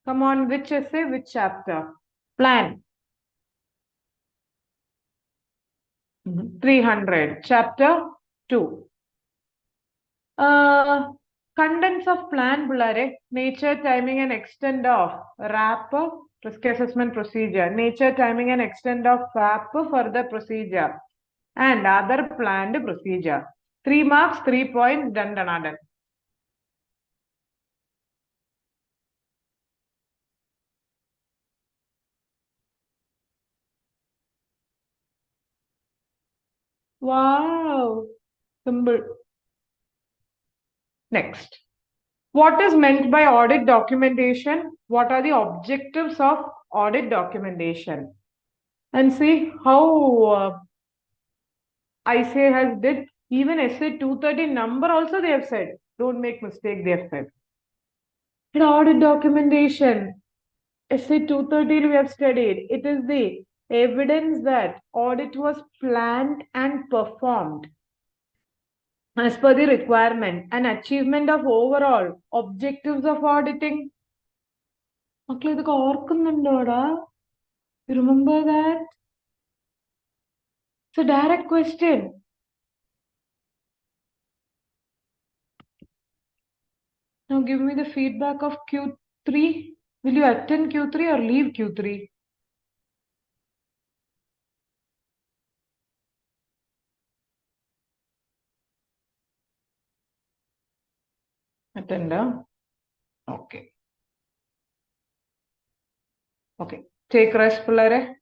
Come on, which essay, which chapter? Plan. 300. Chapter 2. Contents of plan bulare, nature, timing and extent of RAP, risk assessment procedure, nature, timing and extent of FAP, further procedure, and other planned procedure. 3 marks, 3 points, done. Wow, simple. Next. What is meant by audit documentation? What are the objectives of audit documentation? And see how ICA has did. Even essay 230 number also they have said. Don't make mistake, they have said. In audit documentation, essay 230 we have studied. It is the evidence that audit was planned and performed as per the requirement and achievement of overall objectives of auditing. You remember that? It's a direct question. Now give me the feedback of Q3. Will you attend Q3 or leave Q3? Attend. Okay. Okay. Take rest, Pulare.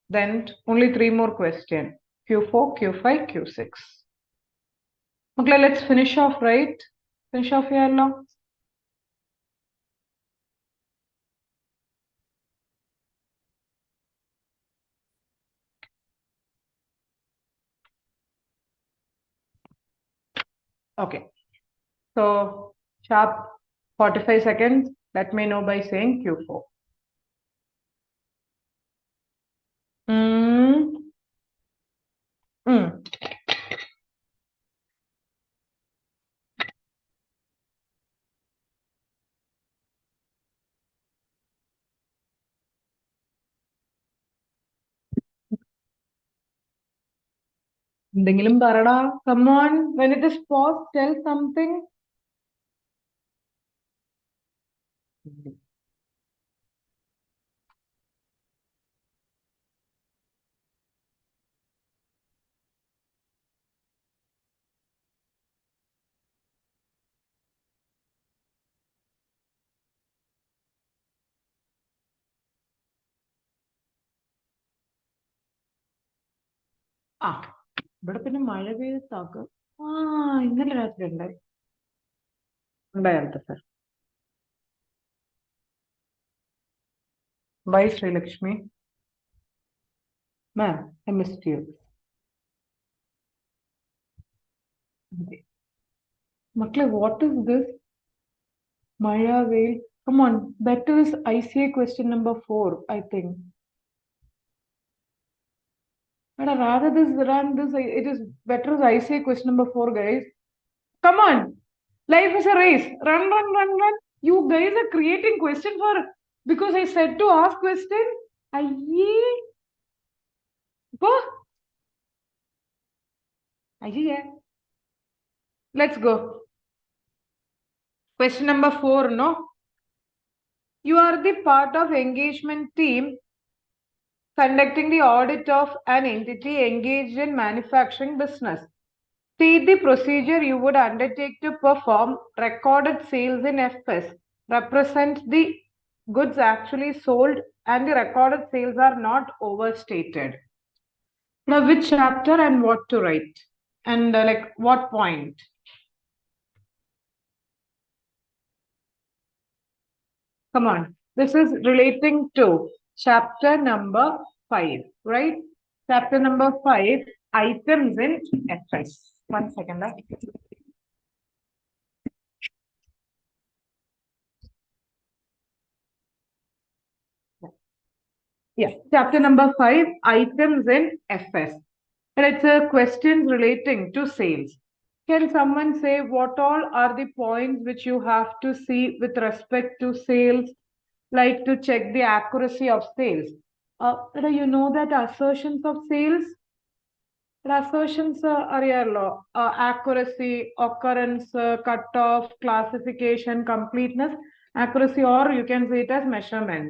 Then only 3 more questions. Q4, Q5, Q6. Okay, let's finish off, right? Finish off here now. Okay. So sharp 45 seconds. Let me know by saying Q4. എന്തെങ്കിലും പറടാ. Come on. When it is paused, tell something. ആ ഇവിടെ പിന്നെ മഴ പെയ്താക്ക്. ആ ഇന്നലെ രാത്രി ഉണ്ടായി. ഉണ്ടായിരുന്നു sir. Bye Sreelakshmi. Ma'am, I missed you. മക്കളെ, വാട്ട് ഇസ് ദിസ്? മഴ വെയിൽ. Come on, better is ICA question number 4, I think. But rather this run this, it is better as ICA question number 4, guys. Come on, life is a race. Run, run, run, run. You guys are creating question for because I said to ask question. Aye, go. Aye, let's go. Question number 4, no? You are the part of engagement team conducting the audit of an entity engaged in manufacturing business. State the procedure you would undertake to perform recorded sales in FS. Represent the goods actually sold and the recorded sales are not overstated. Now, which chapter and what to write? And like what point? Come on. This is relating to chapter number 5, right? Chapter number 5, items in FS. 1 second. Yeah, chapter number 5, items in FS. And it's a questions relating to sales. Can someone say what all are the points which you have to see with respect to sales, like to check the accuracy of sales? You know that assertions of sales? Assertions അറിയാലോ, accuracy, occurrence, cutoff, classification, completeness, accuracy, or you can say it as measurement.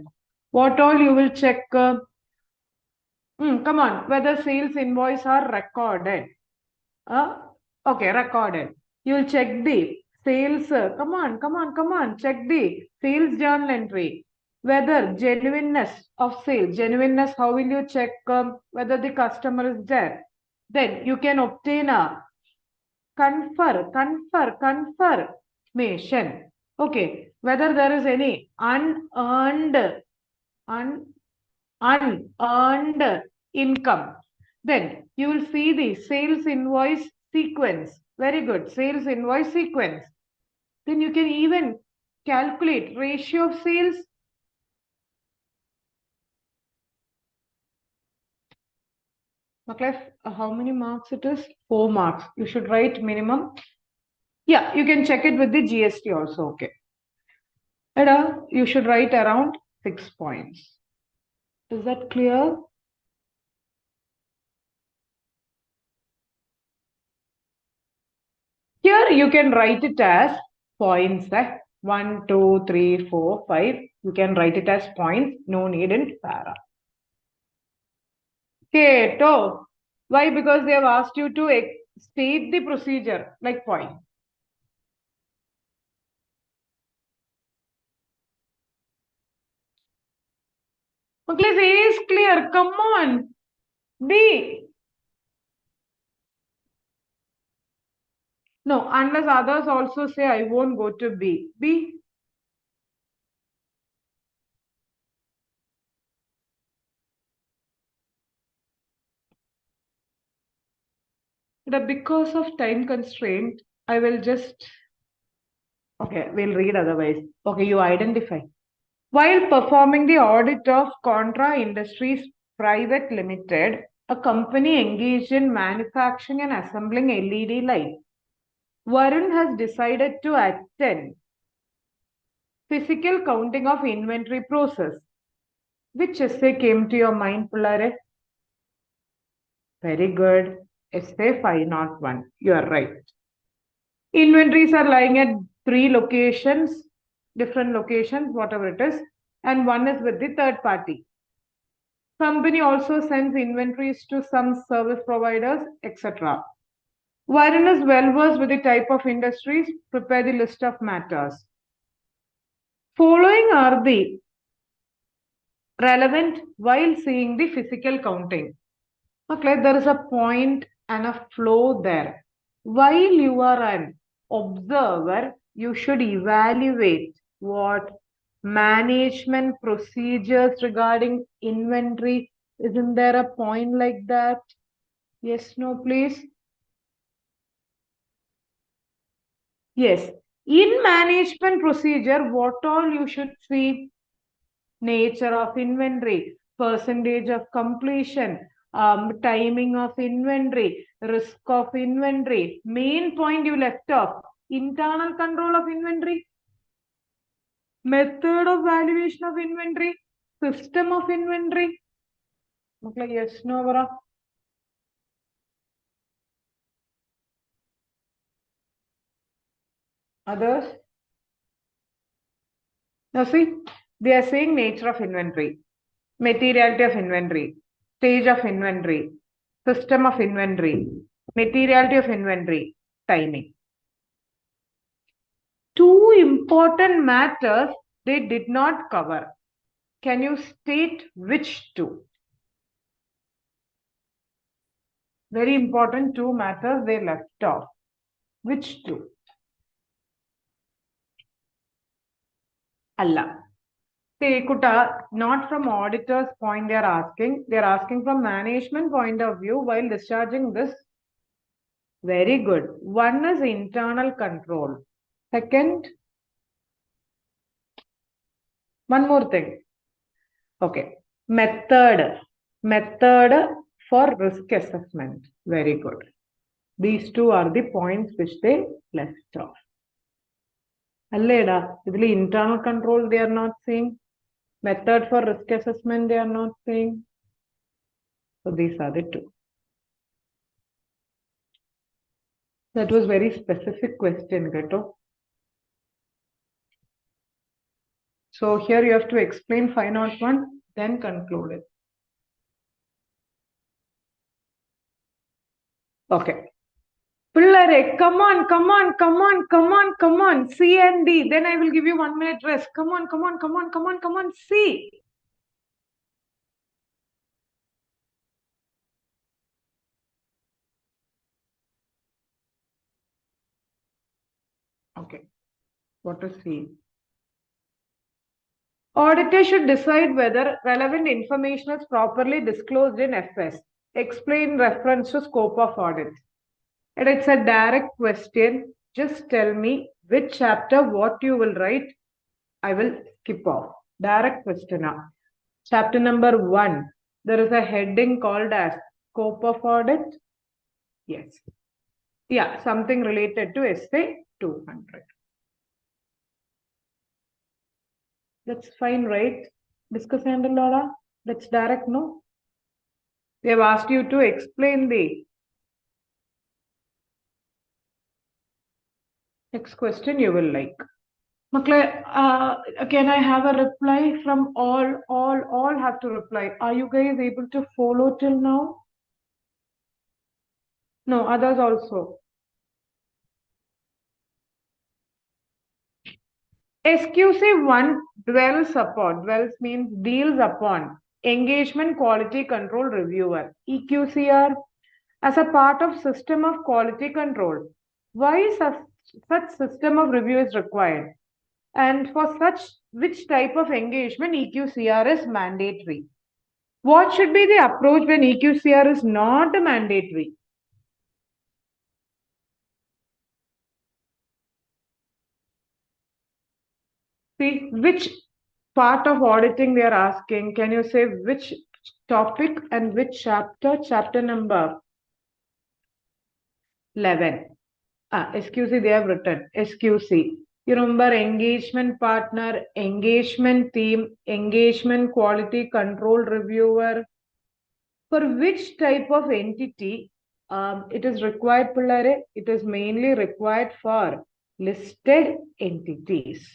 What all you will check? Come on, whether sales invoice are recorded. Okay, recorded. You will check the sales. Come on. Check the sales journal entry. Whether genuineness of sales. Genuineness, how will you check whether the customer is there? Then you can obtain a confirmation. Okay, whether there is any unearned income. Then you will see the sales invoice sequence. Very good. Sales invoice sequence. Then you can even calculate ratio of sales. How many marks it is? 4 marks. You should write minimum. Yeah, you can check it with the GST also. Okay. Eda, you should write around 6 points. Is that clear? Here you can write it as points. 1, 2, 3, 4, 5. You can write it as points. No need in para. Okay, so why? Because they have asked you to state the procedure like point. Please, A is clear. Come on. B. No, unless others also say I won't go to B. B. Because of time constraint, I will just. Okay, we'll read otherwise. Okay, you identify. While performing the audit of Contra Industries Private Limited, a company engaged in manufacturing and assembling LED lights, Varun has decided to attend physical counting of inventory process. Which essay came to your mind, Pulare? Very good. SA 501. You are right. Inventories are lying at 3 locations, different locations, whatever it is, and one is with the third party. Company also sends inventories to some service providers, etc. Wherein is well versed with the type of industries, prepare the list of matters. Following are the relevant while seeing the physical counting. Okay, there is a point and a flow there. While you are an observer, you should evaluate what management procedures regarding inventory. Isn't there a point like that? Yes, no, please. Yes. In management procedure, what all you should see? Nature of inventory, percentage of completion, timing of inventory, risk of inventory. Main point you left off, internal control of inventory, method of valuation of inventory, system of inventory. Okay, yes, no, Vara. Others? Now see, they are saying nature of inventory, materiality of inventory, stage of inventory, system of inventory, materiality of inventory, timing. Two important matters they did not cover. Can you state which two? Very important two matters they left off. Which two? Allah. Say, Kuta, not from auditor's point they are asking. They are asking from management point of view while discharging this. Very good. One is internal control. Second, one more thing. Okay. Method. Method for risk assessment. Very good. These two are the points which they left off. Alleda, internal control they are not saying. Method for risk assessment they are not saying. So these are the two. That was very specific question, Gato. So here you have to explain 501, then conclude it. Okay. Pillare, come on, come on, come on, come on, come on. C and D. Then I will give you 1 minute rest. Come on, come on, come on, come on, come on. C. Okay. What is C? Auditor should decide whether relevant information is properly disclosed in FS. Explain reference to scope of audit. And it's a direct question. Just tell me which chapter, what you will write. I will skip off. Direct question. Chapter number 1. There is a heading called as scope of audit. Yes. Yeah, something related to SA 200. That's fine, right? Discuss and Laura. Let's direct, no? They have asked you to explain the next question you will like. Makle, can I have a reply from all have to reply. Are you guys able to follow till now? No, others also. SQC1 dwells means deals upon engagement quality control reviewer, EQCR, as a part of system of quality control. Why such system of review is required? And for which type of engagement EQCR is mandatory? What should be the approach when EQCR is not mandatory? See, which part of auditing they are asking? Can you say which topic and which chapter? Chapter number 11. SQC they have written. SQC. You remember engagement partner, engagement team, engagement quality control reviewer. For which type of entity It is required, Pillare. It is mainly required for listed entities.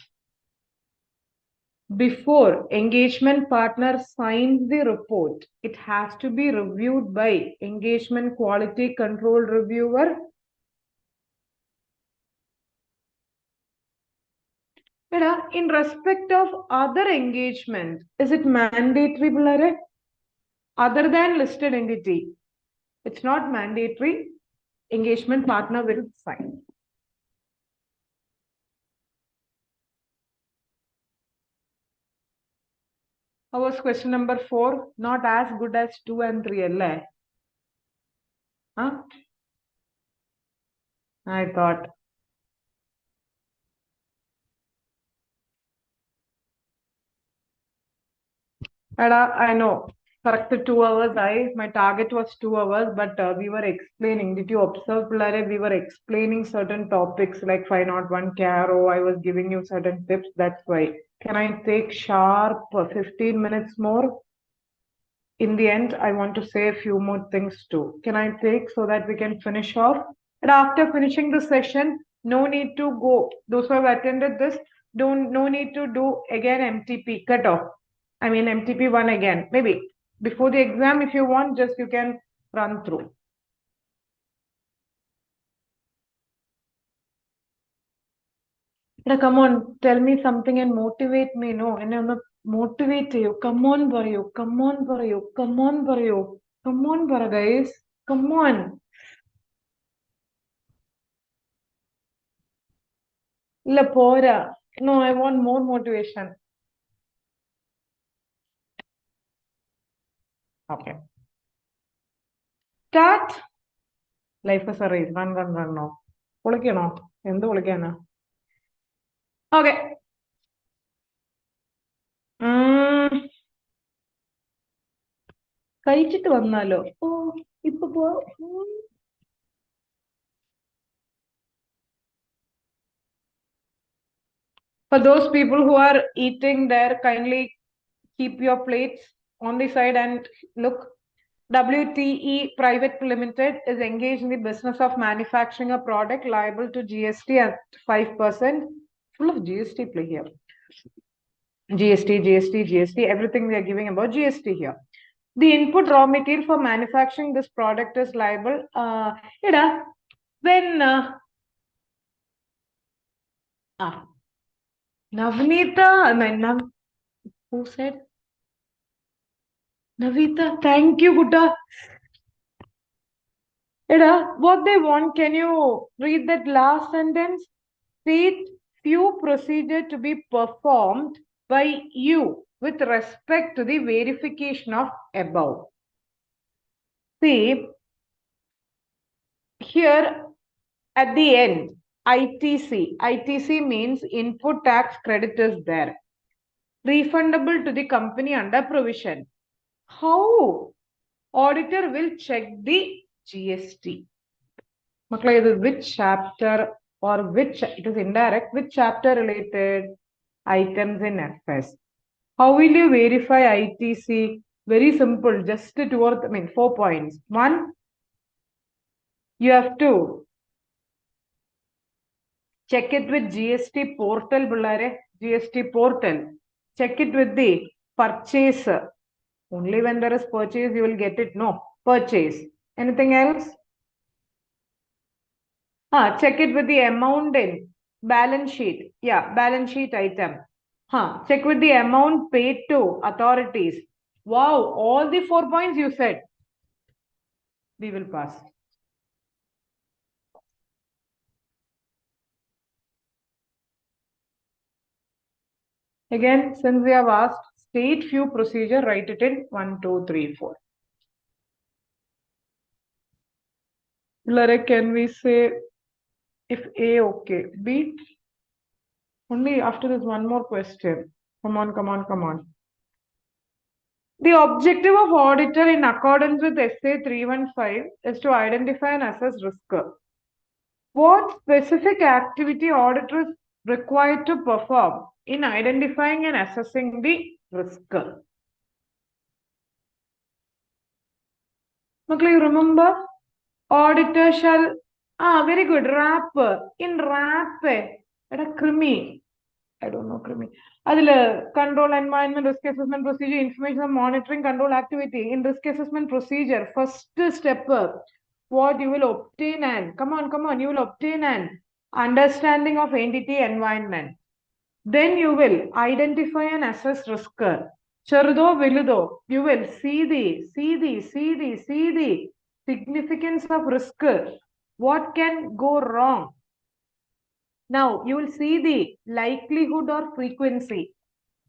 Before engagement partner signs the report, it has to be reviewed by engagement quality control reviewer. In respect of other engagement, is it mandatory, Pillare? Other than listed entity, it's not mandatory. Engagement partner will sign. How was question number 4? Not as good as 2 and 3, alle? Huh? I thought. I know. Correct 2 hours. My target was 2 hours, but we were explaining. Did you observe, Pillare? We were explaining certain topics like 501 Caro. I was giving you certain tips. That's why. Can I take sharp 15 minutes more? In the end, I want to say a few more things too. Can I take so that we can finish off? And after finishing the session, no need to go. Those who have attended this, no need to do again MTP cut off. I mean MTP 1 again. Maybe before the exam, if you want, just you can run through. Come on, tell me something and motivate me. No, and I'm not motivate you. Come on, Barayo. Come on, Barayo. Come on, Barayo. Come on, Bara guys. Come on. La pora. No, I want more motivation. Okay. Start. Life is a race. Run now. വിളിക്കണോ എന്ത് വിളിക്കാനാ okay കഴിച്ചിട്ട് വന്നാലോ ഓ ഇപ്പൊ പോ For those people who are eating there, kindly keep your plates on the side and look. WTE Private Limited is engaged in the business of manufacturing a product liable to GST at 5%. Full of GST play here. GST, everything we are giving about GST here. The input raw material for manufacturing this product is liable. When Navneeta, who said? Navita, thank you, Gutta. What they want, can you read that last sentence? State few procedure to be performed by you with respect to the verification of above. See, here at the end, ITC means input tax credit is there. Refundable to the company under provision. How auditor will check the GST? Which chapter or which, it is indirect, which chapter related items in FS? How will you verify ITC? Very simple, just 4 points. One, you have to check it with GST portal, Bullare. GST portal. Check it with the purchase. Only when there is purchase, you will get it. No, purchase. Anything else? Check it with the amount in balance sheet. Yeah, balance sheet item. Check with the amount paid to authorities. Wow, all the 4 points you said. We will pass. Again, since we have asked, state few procedure, write it in 1, 2, 3, 4. Larek, can we say if A okay, B? Only after this one more question. Come on. The objective of auditor in accordance with SA 315 is to identify and assess risk. What specific activity auditor is required to perform in identifying and assessing the risk? You remember? Auditor shall, very good, wrap. In wrap, a crimi. I don't know, crimi. Control environment, risk assessment procedure, information monitoring, control activity. In risk assessment procedure, first step, what you will obtain come on, you will obtain an understanding of entity environment. Then you will identify and assess risk. Cherudo viludo, you will see the significance of risk. What can go wrong? Now you will see the likelihood or frequency.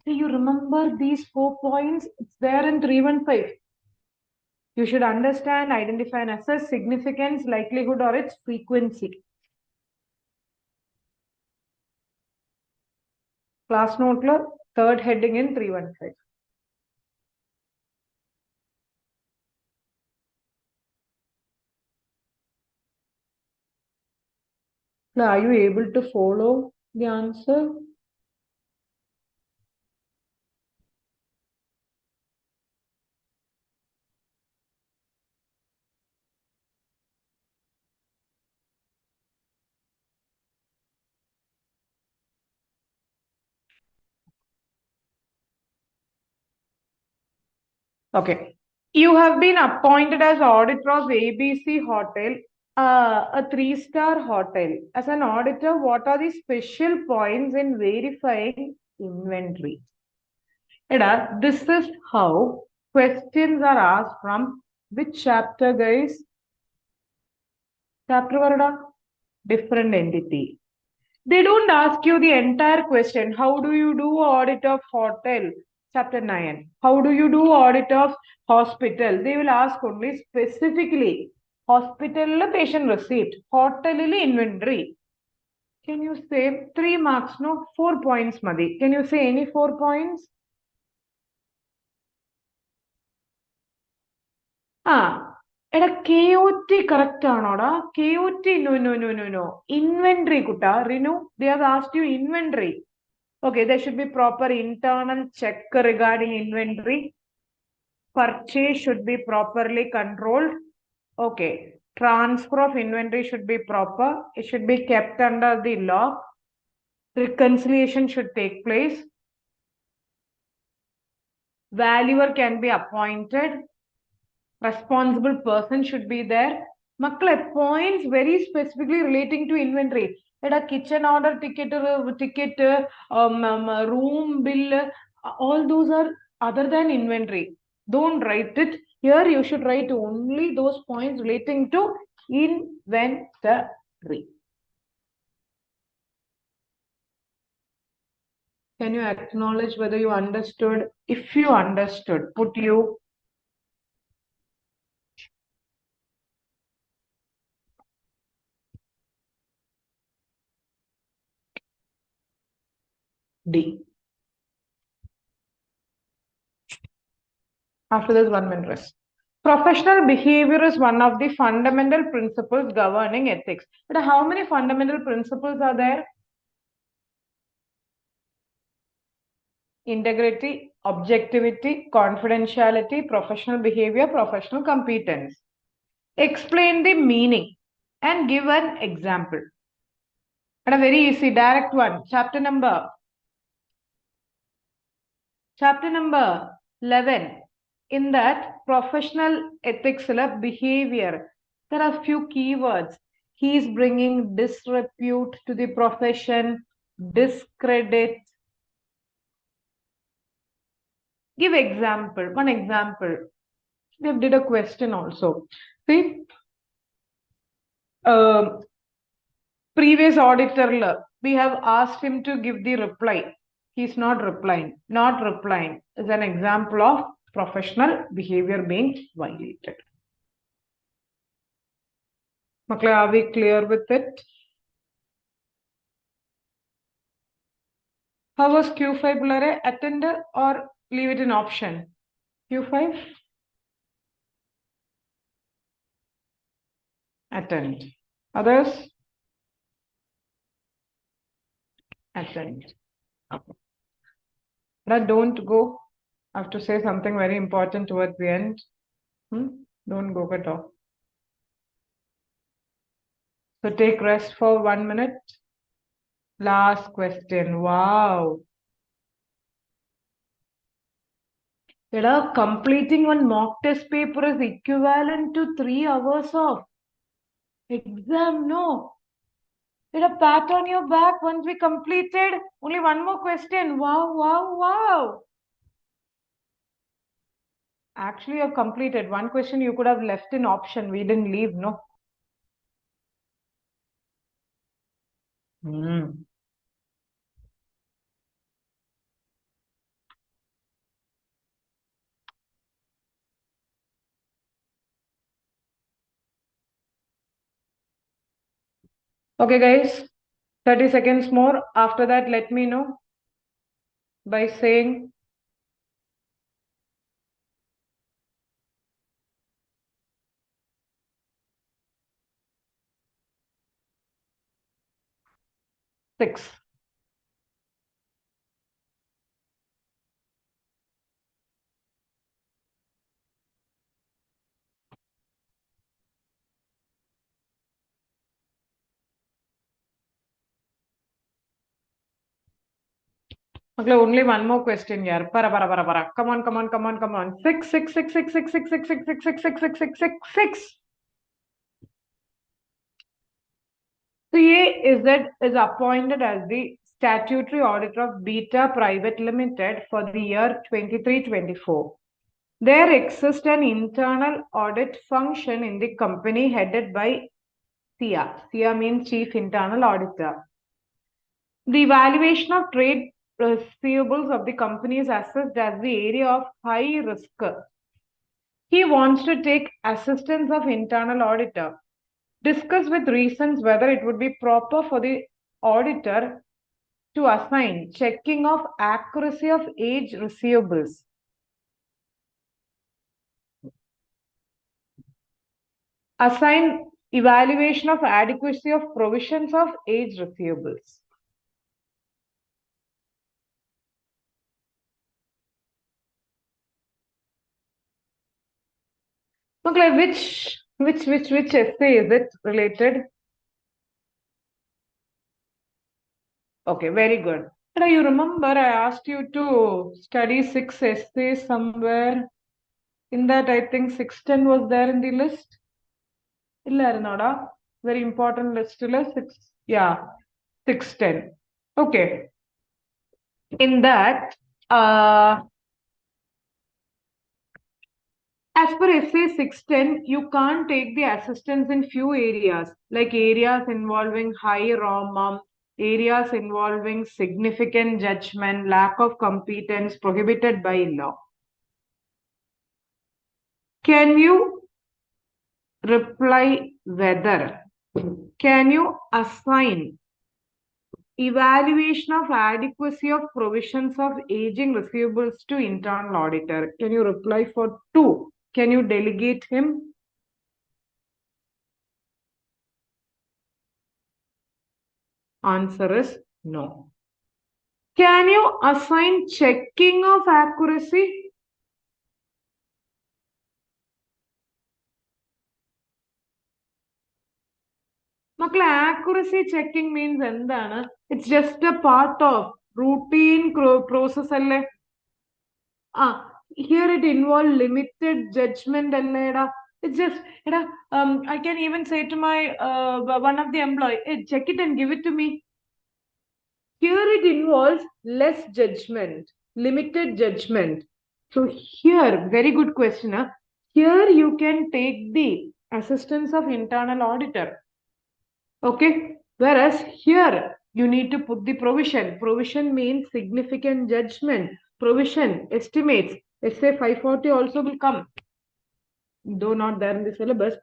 So you remember these 4 points? It's there in 315. You should understand, identify, and assess significance, likelihood, or its frequency. Class note, third heading in 315. Now, are you able to follow the answer? Okay. You have been appointed as auditor of ABC Hotel, a 3-star hotel. As an auditor, what are the special points in verifying inventory? This is how questions are asked from which chapter, guys? Chapter varada? Different entity. They don't ask you the entire question. How do you do audit of hotel? Chapter 9. How do you do audit of hospital? They will ask only specifically. Hospital patient receipt. Hotel inventory. Can you say 3 marks? No, 4 points, Madhi. Can you say any 4 points? KOT correct anoda? KOT, no. Inventory kutta, Rinu, they have asked you inventory. Okay, there should be proper internal check regarding inventory. Purchase should be properly controlled. Okay, transfer of inventory should be proper. It should be kept under the law. Reconciliation should take place. Valuer can be appointed. Responsible person should be there. Makkale, points very specifically relating to inventory. At a kitchen order ticket, room bill, all those are other than inventory. Don't write it. Here you should write only those points relating to inventory. Can you acknowledge whether you understood? If you understood, put you. D. After this, 1 minute rest. Professional behavior is one of the fundamental principles governing ethics. But how many fundamental principles are there? Integrity, objectivity, confidentiality, professional behavior, professional competence. Explain the meaning and give an example. And a very easy, direct one. Chapter number 11. In that professional ethics behavior, there are few keywords. He is bringing disrepute to the profession, discredit. Give example, one example. We did a question also. See, previous auditor, we have asked him to give the reply. He's not replying. Not replying is an example of professional behavior being violated. Makla, are we clear with it? How was Q5 Bulare? Attend or leave it in option? Q5? Attend. Others? Attend. Okay. Now don't go. I have to say something very important towards the end. Don't go at all. So take rest for 1 minute. Last question. Wow. Completing one mock test paper is equivalent to 3 hours of exam. No. Pat on your back once we completed. Only one more question. Wow, wow, wow. Actually, you have completed. One question you could have left in option. We didn't leave, no? Hmm. Okay, guys. 30 seconds more. After that, let me know by saying six. Okay, only one more question here. Para. Come on, come on, come on, come on. Six, six, six, six, six, six, six, six, six, six, six, six, six, six, six. CAZ is appointed as the statutory auditor of Beta Private Limited for the year 23-24. There exists an internal audit function in the company headed by CIA. CIA means Chief Internal Auditor. The evaluation of trade receivables of the company is assessed as the area of high risk. He wants to take assistance of internal auditor. Discuss with reasons whether it would be proper for the auditor to assign checking of accuracy of age receivables. Assign evaluation of adequacy of provisions of age receivables. Okay, which essay is it related? Okay, very good. You remember I asked you to study 6 essays somewhere. In that, I think 610 was there in the list. Very important list. Yeah, 610. Okay. In that, as per essay 610, you can't take the assistance in few areas, like areas involving high ROM, areas involving significant judgment, lack of competence prohibited by law. Can you reply whether? Can you assign evaluation of adequacy of provisions of aging receivables to internal auditor? Can you reply for 2? Can you delegate him? Answer is no. Can you assign checking of accuracy? Accuracy checking means it's just a part of routine process. Here it involves limited judgment. It's just, I can even say to my one of the employee, hey, check it and give it to me. Here it involves less judgment, limited judgment. So here, very good question. Here you can take the assistance of internal auditor. Okay. Whereas here you need to put the provision. Provision means significant judgment. Provision estimates. SA 540 also will come. Though not there in the syllabus,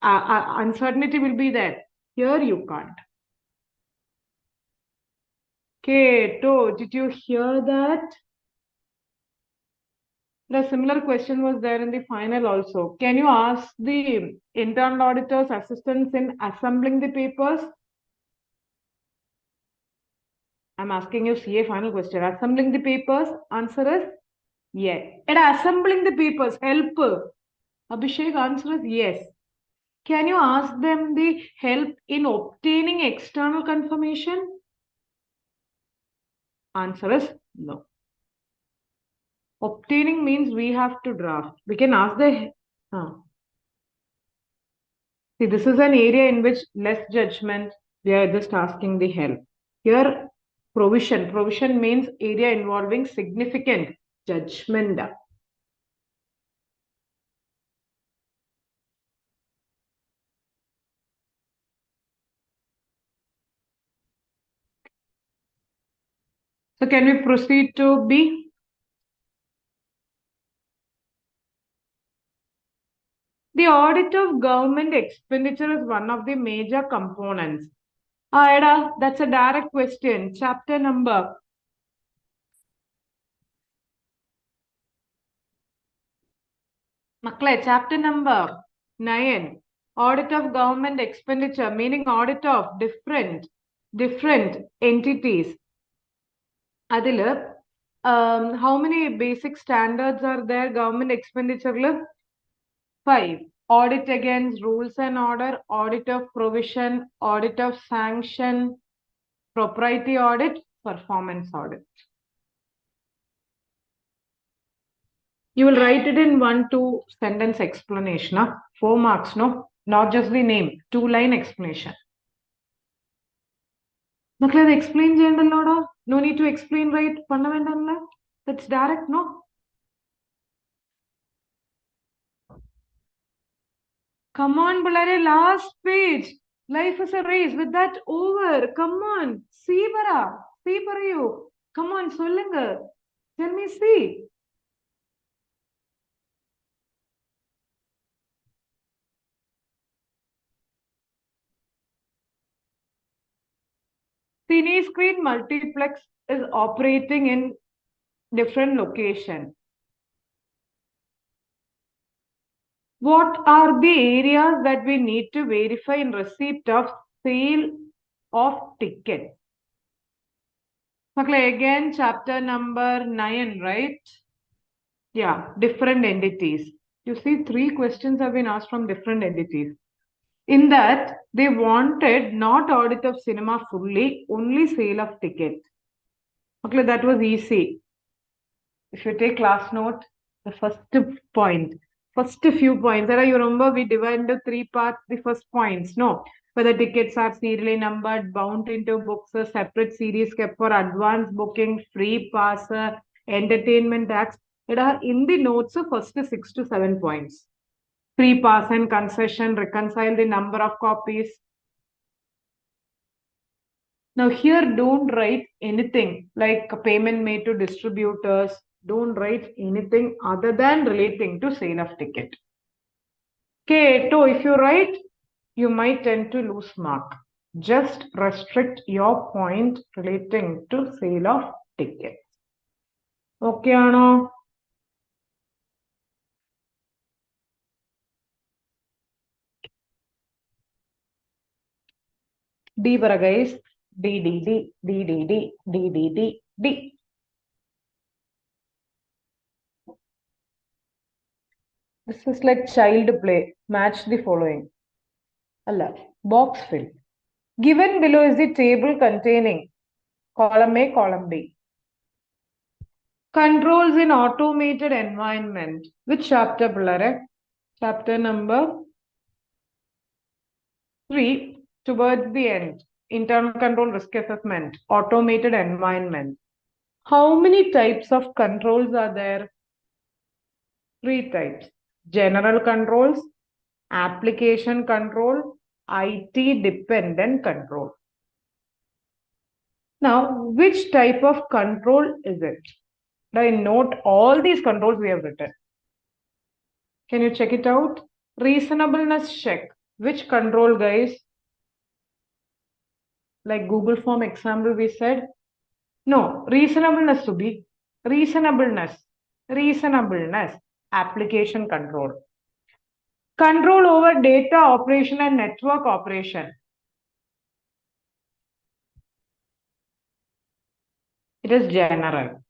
uncertainty will be there. Here you can't. Okay, did you hear that? The similar question was there in the final also. Can you ask the internal auditor's assistance in assembling the papers? I'm asking you CA final question. Assembling the papers? Answer is yes. And assembling the papers, help. Abhishek, answer is yes. Can you ask them the help in obtaining external confirmation? Answer is no. Obtaining means we have to draft. We can ask the. See, this is an area in which less judgment, we are just asking the help. Here, provision. Provision means area involving significant judgment. So, can we proceed to B? The audit of government expenditure is one of the major components. Ada, that's a direct question. Chapter number. Makle, chapter number 9. Audit of government expenditure, meaning audit of different entities. Adil, how many basic standards are there government expenditure? 5. Audit against rules and order, audit of provision, audit of sanction, propriety audit, performance audit. You will write it in 1-2 sentence explanation. 4 marks, no? Not just the name, 2-line explanation. Makle, explain cheyandalloda. No need to explain, right? Fundamental. That's direct, no? Come on, Bulare, last page. Life is a race. With that over, come on. See, Bara. See, Parayu. Come on, Solunga. Tell me, see. Cine Screen Multiplex is operating in different locations. What are the areas that we need to verify in receipt of sale of ticket? Okay, again, chapter number 9, right? Yeah, different entities. You see, 3 questions have been asked from different entities. In that, they wanted not audit of cinema fully, only sale of ticket. Okay, that was easy. If you take class note, the first few points, you remember we divide into 3 parts, the first points, no? Whether tickets are serially numbered, bound into books, a separate series kept for advance booking, free pass, entertainment tax. It are in the notes of first 6 to 7 points. Free pass and concession, reconcile the number of copies. Now here don't write anything like a payment made to distributors. Don't write anything other than relating to sale of ticket. Okay, so if you write, you might tend to lose mark. Just restrict your point relating to sale of ticket. Okay, Ano? D para guys. D, D, D, D, D, D, D, D, D, D. This is like child play. Match the following. Allah. Box fill. Given below is the table containing column A, column B. Controls in automated environment. Which chapter, Pillare? Chapter number 3, towards the end. Internal control risk assessment, automated environment. How many types of controls are there? 3 types. General controls, application control, IT dependent control. Now, which type of control is it? I note all these controls we have written. Can you check it out? Reasonableness check. Which control, guys? Like Google form example we said? No, reasonableness to be reasonableness. Application control. Control over data operation and network operation. It is general.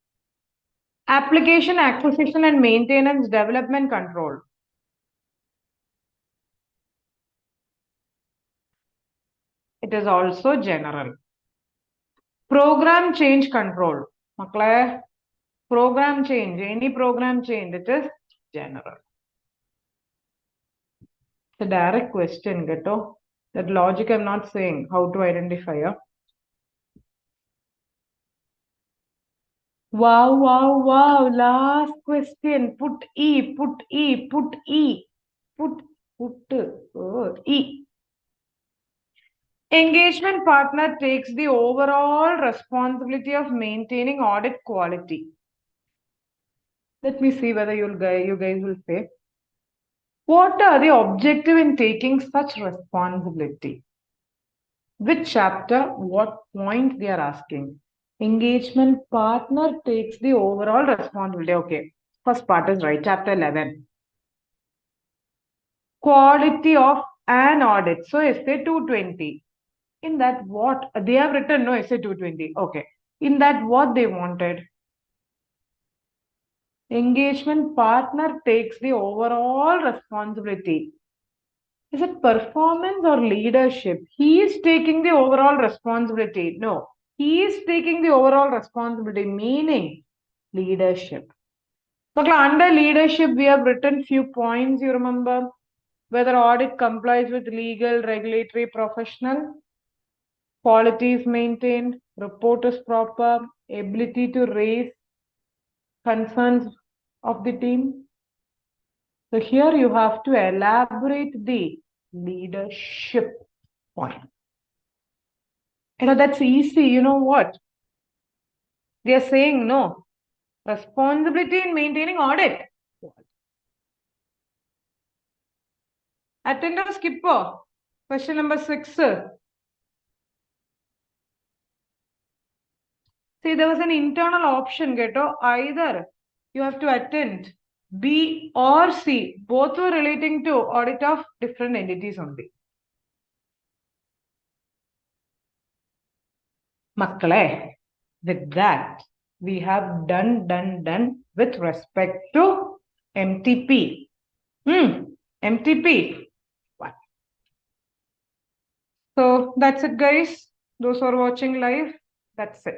Application acquisition and maintenance development control. it is also general. Program change control. Makle, program change, any program change, it is general. It's a direct question, Gato. That logic I'm not saying how to identify. Wow, wow, wow. Last question. Put E, put E, put E, put E. Engagement partner takes the overall responsibility of maintaining audit quality. Let me see whether you guys will say. What are the objective in taking such responsibility? Which chapter, what point they are asking? Engagement partner takes the overall responsibility. Okay, first part is right, chapter 11. Quality of an audit. So essay 220. In that what? They have written no essay 220. Okay. In that what they wanted? Engagement partner takes the overall responsibility. Is it performance or leadership? He is taking the overall responsibility. No, he is taking the overall responsibility, meaning leadership. So under leadership, we have written few points, you remember? Whether audit complies with legal, regulatory, professional, quality is maintained, report is proper, ability to raise concerns of the team. So here you have to elaborate the leadership point. That's easy. You know what? They are saying no. Responsibility in maintaining audit. Attend or skipper. Question number 6. See, there was an internal option, Geto. Either you have to attend B or C. Both were relating to audit of different entities only. Makkale, with that, we have done with respect to MTP. MTP. So that's it, guys. Those who are watching live, that's it.